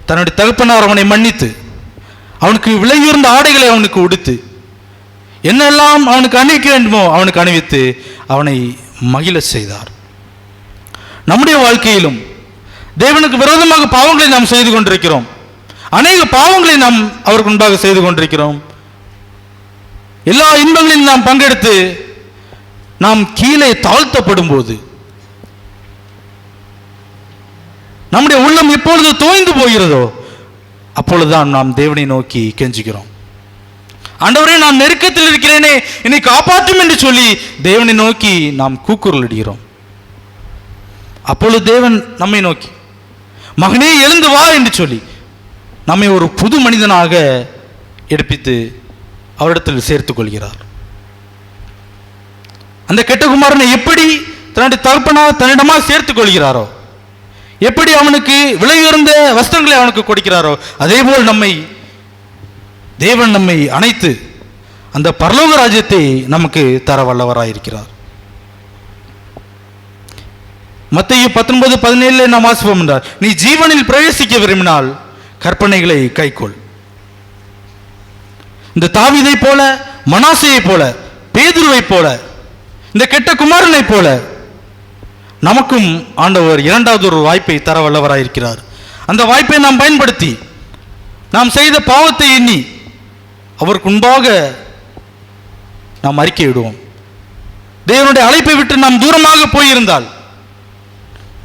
தன்னுடைய தகப்பனார் அவனை மன்னித்து அவனுக்கு விலையுயர்ந்த ஆடைகளை அவனுக்கு உடுத்து, என்னெல்லாம் அவனுக்கு அணிவிக்க வேண்டுமோ அவனுக்கு அணிவித்து அவனை மகிழ செய்தார். நம்முடைய வாழ்க்கையிலும் தேவனுக்கு விரோதமாக பாவங்களை நாம் செய்து கொண்டிருக்கிறோம். அநேக பாவங்களை நாம் அவருக்கு முன்பாக செய்து கொண்டிருக்கிறோம். எல்லா இன்பங்களிலும் நாம் பங்கெடுத்து நாம் கீழே தாழ்த்தப்படும் போது நம்முடைய உள்ளம் எப்பொழுது தோய்ந்து போகிறதோ அப்பொழுதுதான் நாம் தேவனை நோக்கி கெஞ்சுகிறோம். ஆண்டவரே, நான் நெருக்கத்தில் இருக்கிறேனே, என்னை காப்பாற்றும் என்று சொல்லி தேவனை நோக்கி நாம் கூக்குரல் இடுகிறோம். அப்பொழுது தேவன் நம்மை நோக்கி, மகனே எழுந்து வா என்று சொல்லி நம்மை ஒரு புது மனிதனாக எடுப்பித்து அவரிடத்தில் சேர்த்துக் கொள்கிறார். அந்த கெட்ட குமாரனை எப்படி தன்னுடைய தகப்பனார் தன்னிடமாக சேர்த்துக் கொள்கிறாரோ, எப்படி அவனுக்கு விலையுயர்ந்த வஸ்திரங்களை அவனுக்கு கொடுக்கிறாரோ, அதேபோல் தேவன் நம்மை அணைத்து அந்த பரலோக ராஜ்யத்தை நமக்கு தர வல்லவராயிருக்கிறார். மத்தேயு 19:17 நாம் வாசிப்போம் என்றார், நீ ஜீவனில் பிரவேசிக்க விரும்பினால் கற்பனைகளை கைக்கொள். இந்த தாவீதை போல, மனாசேயை போல, பேதுருவை போல, இந்த கெட்ட குமாரனை போல நமக்கும் ஆண்டவர் இரண்டாவது ஒரு வாய்ப்பை தர வல்லவராயிருக்கிறார். அந்த வாய்ப்பை நாம் பயன்படுத்தி நாம் செய்த பாவத்தை எண்ணி அவருக்கு முன்பாக நாம் அறிக்கையிடுவோம். தேவனுடைய அழைப்பை விட்டு நாம் தூரமாக போயிருந்தால்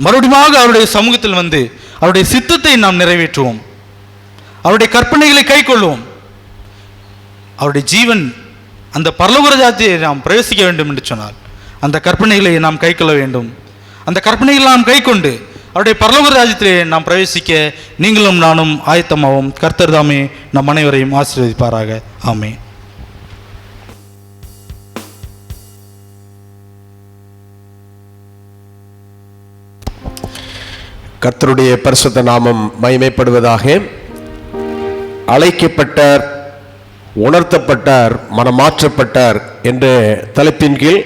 மறுபடியும் அவருடைய சமூகத்தில் வந்து அவருடைய சித்தத்தை நாம் நிறைவேற்றுவோம். அவருடைய கற்பனைகளை கை கொள்வோம். அவருடைய ஜீவன் அந்த பரலோக ராஜ்யத்தை நாம் பிரவேசிக்க வேண்டும் என்று சொன்னால் அந்த கற்பனைகளை நாம் கை கொள்ள வேண்டும். அந்த கற்பனைகளை நாம் கை கொண்டு அவருடைய பரலோக ராஜ்யத்திலே நாம் பிரவேசிக்க நீங்களும் நானும் ஆயத்தமாவோம். கர்த்தர் தாமே நம் அனைவரையும் ஆசீர்வதிப்பாராக. ஆமென். கர்த்தருடைய பரிசுத்த நாமம் மகிமைப்படுவதாக. அழைக்கப்பட்டார், உணர்த்தப்பட்டார், மனமாற்றப்பட்டார் என்ற தலைப்பின் கீழ்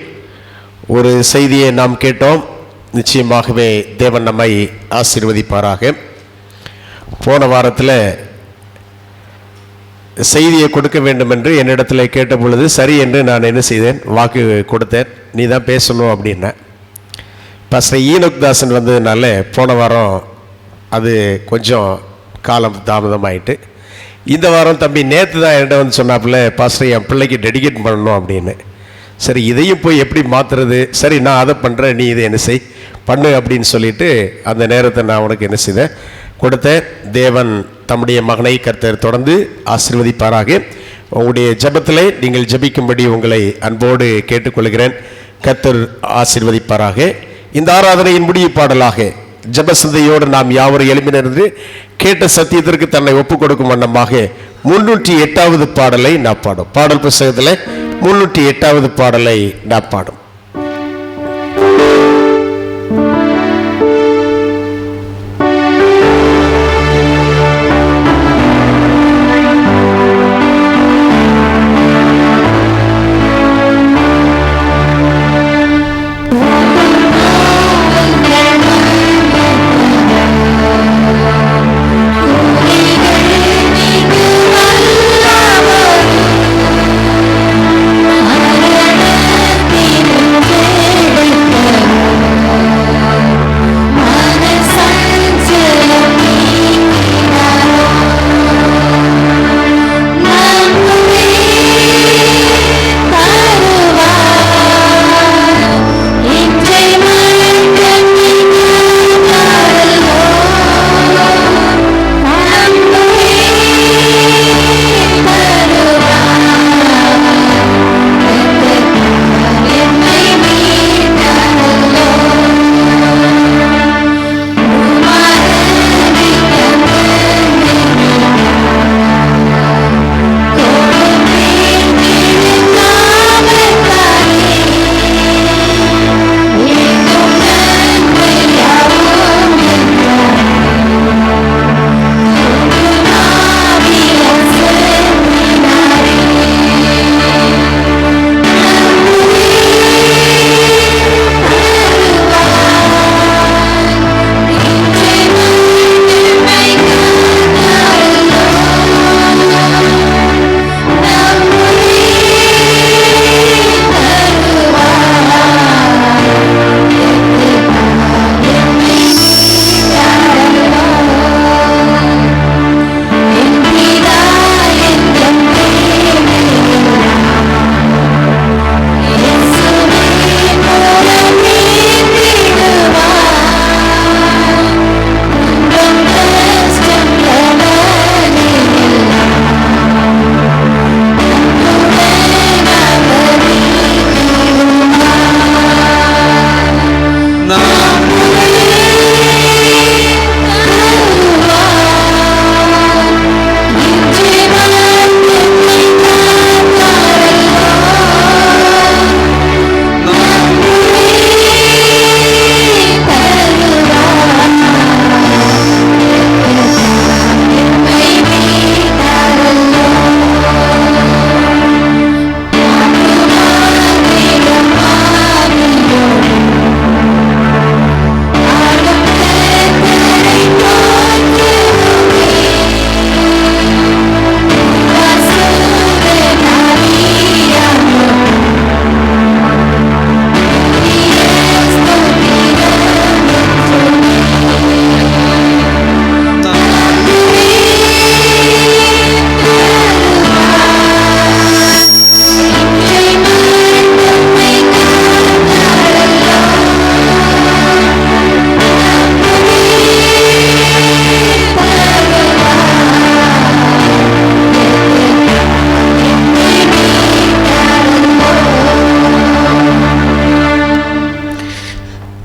ஒரு செய்தியை நாம் கேட்டோம். நிச்சயமாகவே தேவன் நம்மை ஆசீர்வதிப்பாராக. போன வாரத்தில் செய்தியை கொடுக்க வேண்டும் என்று என்னிடத்தில் கேட்ட பொழுது சரி என்று நான் என்ன செய்தேன், வாக்கு கொடுத்தேன். நீ தான் பேசணும் அப்படின்னேன். பாஸ்டர் ஈனோக் தாசன் வந்ததுனால போன வாரம் அது கொஞ்சம் காலம் தாமதமாயிட்டு, இந்த வாரம் தம்பி நேற்று தான் என்கிட்ட வந்து சொன்னாப்புல, பாஸ்டர் என் பிள்ளைக்கு டெடிகேட் பண்ணணும் அப்படின்னு. சரி, இதையும் போய் எப்படி மாற்றுறது, சரி நான் அதை பண்ணுறேன், நீ இதை என்ன பண்ணு அப்படின்னு சொல்லிட்டு அந்த நேரத்தை நான் உனக்கு என்ன செய்தேன், கொடுத்தேன். தேவன் தம்முடைய மகனை கர்த்தர் தொடர்ந்து ஆசீர்வதிப்பாராக. உங்களுடைய ஜெபத்திலே நீங்கள் ஜெபிக்கும்படி உங்களை அன்போடு கேட்டுக்கொள்கிறேன். கர்த்தர் ஆசீர்வதிப்பாராக. இந்த ஆராதனையின் முடிவு பாடலாக ஜெபசந்தையோடு நாம் யாவரும் எழுப்பினிருந்து கேட்ட சத்தியத்திற்கு தன்னை ஒப்புக் கொடுக்கும் வண்ணமாக 308வது பாடலை நான் பாடும். பாடல் புஸ்தகத்தில் 308வது பாடலை நான் பாடும். மரணத்தின்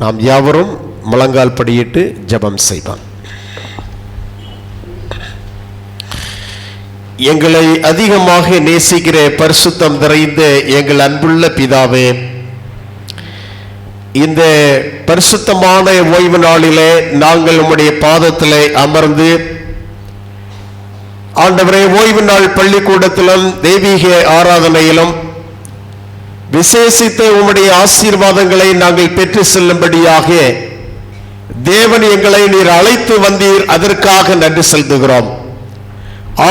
நாம் யாவரும் முழங்கால் படியிட்டு ஜெபம் செய்வோம். எங்களை அதிகமாக நேசிக்கிற பரிசுத்தம் நிறைந்த எங்கள் அன்புள்ள பிதாவே, இந்த பரிசுத்தமான ஓய்வு நாளிலே நாங்கள் உம்முடைய பாதத்திலே அமர்ந்து ஆண்டவரே, ஓய்வு நாள் பள்ளிக்கூடத்திலும் தெய்வீக ஆராதனையிலும் விசேஷித்த உம்முடைய ஆசீர்வாதங்களை நாங்கள் பெற்று செல்லும்படியாக தேவன் எங்களை நீர் அழைத்து வந்தீர். அதற்காக நன்றி செலுத்துகிறோம்.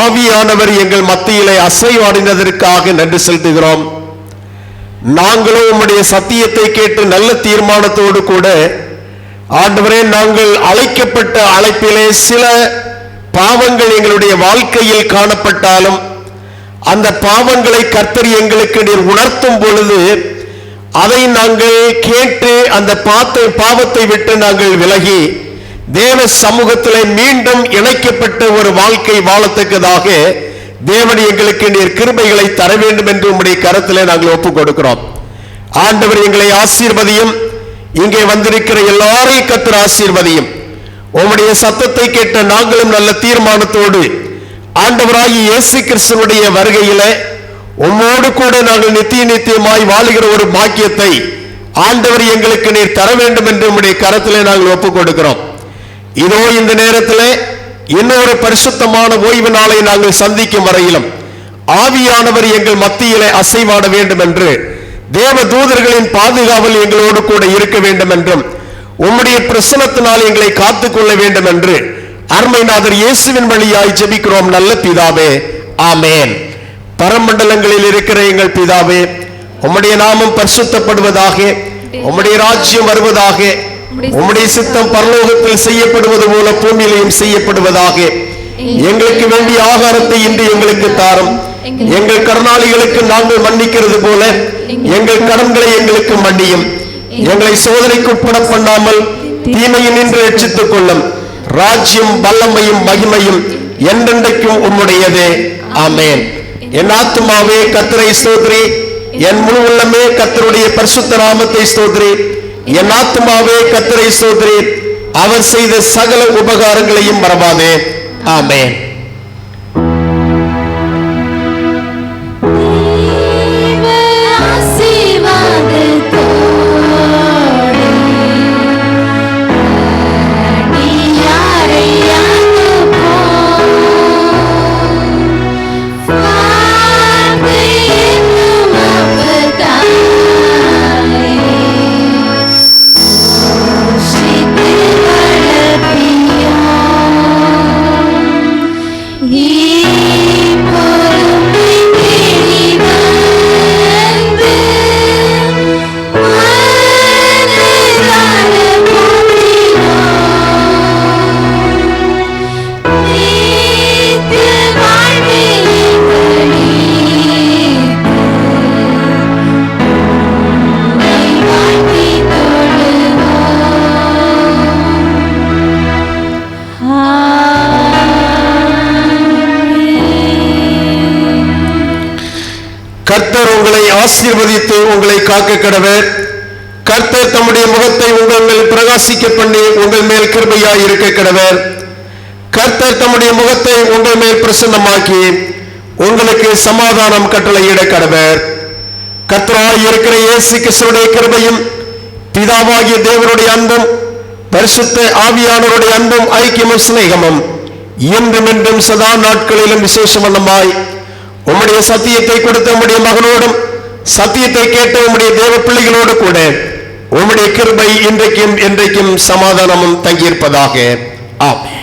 ஆவியானவர் எங்கள் மத்தியிலே அசைவாடினதற்காக நன்றி செலுத்துகிறோம். நாங்களும் உம்முடைய சத்தியத்தை கேட்டு நல்ல தீர்மானத்தோடு கூட ஆண்டவரே, நாங்கள் அழைக்கப்பட்ட அழைப்பிலே சில பாவங்கள் எங்களுடைய வாழ்க்கையில் காணப்பட்டாலும் அந்த பாவங்களை கர்த்தர் எங்களுக்கு நீர் உணர்த்தும் பொழுது அதை நாங்கள் கேட்டு அந்த பாவத்தை விட்டு நாங்கள் விலகி தேவ சமூகத்திலே மீண்டும் இணைக்கப்பட்ட ஒரு வாழ்க்கை வாழத்தக்கதாக தேவன் எங்களுக்கு நீர் கிருபைகளை தர வேண்டும் என்று உம்முடைய கரத்திலே நாங்கள் ஒப்புக் கொடுக்கிறோம். ஆண்டவர் எங்களை ஆசீர்வதியும். இங்கே வந்திருக்கிற எல்லாரையும் கர்த்தர் ஆசீர்வதியும். உம்முடைய சத்தத்தை கேட்ட நாங்களும் நல்ல தீர்மானத்தோடு ஆண்டவராகிய இயேசு கிறிஸ்துவினுடைய வருகையிலே உம்மோடு கூட நாங்கள் நித்தியமாய் வாழுகிற ஒரு பாக்கியத்தை ஆண்டவர் எங்களுக்கு நீர் தர வேண்டும் என்று உம்முடைய கரத்திலே நாங்கள் ஒப்புக் கொடுக்கிறோம். இதோ இந்த நேரத்திலே இன்னொரு பரிசுத்தமான ஓய்வு நாளை நாங்கள் சந்திக்கும் வரையிலும் ஆவியானவர் எங்கள் மத்தியிலே அசைவாட வேண்டும் என்று, தேவ தூதர்களின் பாதுகாவல் எங்களோடு கூட இருக்க வேண்டும் என்றும், உம்முடைய பிரசன்னத்தினால் எங்களை காத்துக்கொள்ள வேண்டும் என்று அருமைநாதர் இயேசுவின் வழியாய் ஜெபிக்கிறோம் நல்ல பிதாவே, ஆமேன். பரமண்டலங்களில் இருக்கிற எங்கள் பிதாவே, உம்முடைய நாமம் பரிசுத்தப்படுவதாக, உம்முடைய ராஜ்யம் வருவதாக, உம்முடைய சித்தம் பரலோகத்தில் செய்யப்படுவது போல பூமியிலையும் செய்யப்படுவதாக. எங்களுக்கு வேண்டிய ஆகாரத்தை இன்று எங்களுக்கு தாரும். எங்கள் கடனாளிகளுக்கு நாங்கள் மன்னிக்கிறது போல எங்கள் கடன்களை எங்களுக்கு மன்னியும். எங்களை சோதனைக்கு உட்பட பண்ணாமல் தீமையில் நின்று ரட்சித்துக் கொள்ளும். ராஜ்யம் வல்லமையும் மகிமையும் என்றென்றைக்கும் உம்முடையதே, ஆமென். என் ஆத்துமாவே கர்த்தரை ஸ்தோத்திரி, என் முழு உள்ளமே கர்த்தருடைய பரிசுத்த நாமத்தை ஸ்தோத்திரி. என் ஆத்துமாவே கர்த்தரை ஸ்தோத்திரி, அவர் செய்த சகல உபகாரங்களையும் மறவாதே, ஆமென். கர்த்தர் உங்களை ஆசீர்வதித்து உங்களை காக்க கடவர். கர்த்தர் தம்முடைய முகத்தை உங்கள் மேல் பிரகாசிக்க பண்ணி உங்கள் மேல் கிருபையாய் இருக்க கடவர். கர்த்தர் தம்முடைய முகத்தை உங்கள் மேல் பிரசன்னமாக்கி உங்களுக்கு சமாதானம் கட்டளையிட கடவர். கர்த்தராய் இருக்கிற இயேசு கிறிஸ்துவுடைய கிருபையும் பிதாவாகிய தேவனுடைய அன்பும் பரிசுத்த ஆவியானவருடைய அன்பும் ஐக்கியமும் சிநேகமும் இன்றும் என்றும் சதா நாட்களிலும் விசேஷமன்னமாய் உம்முடைய சத்தியத்தை கொடுத்த உம்முடைய மகனோடும் சத்தியத்தை கேட்ட உம்முடைய தேவ பிள்ளைகளோடு கூட உம்முடைய கிருபை இன்றைக்கும் என்றைக்கும் சமாதானமும் தங்கியிருப்பதாக, ஆமென்.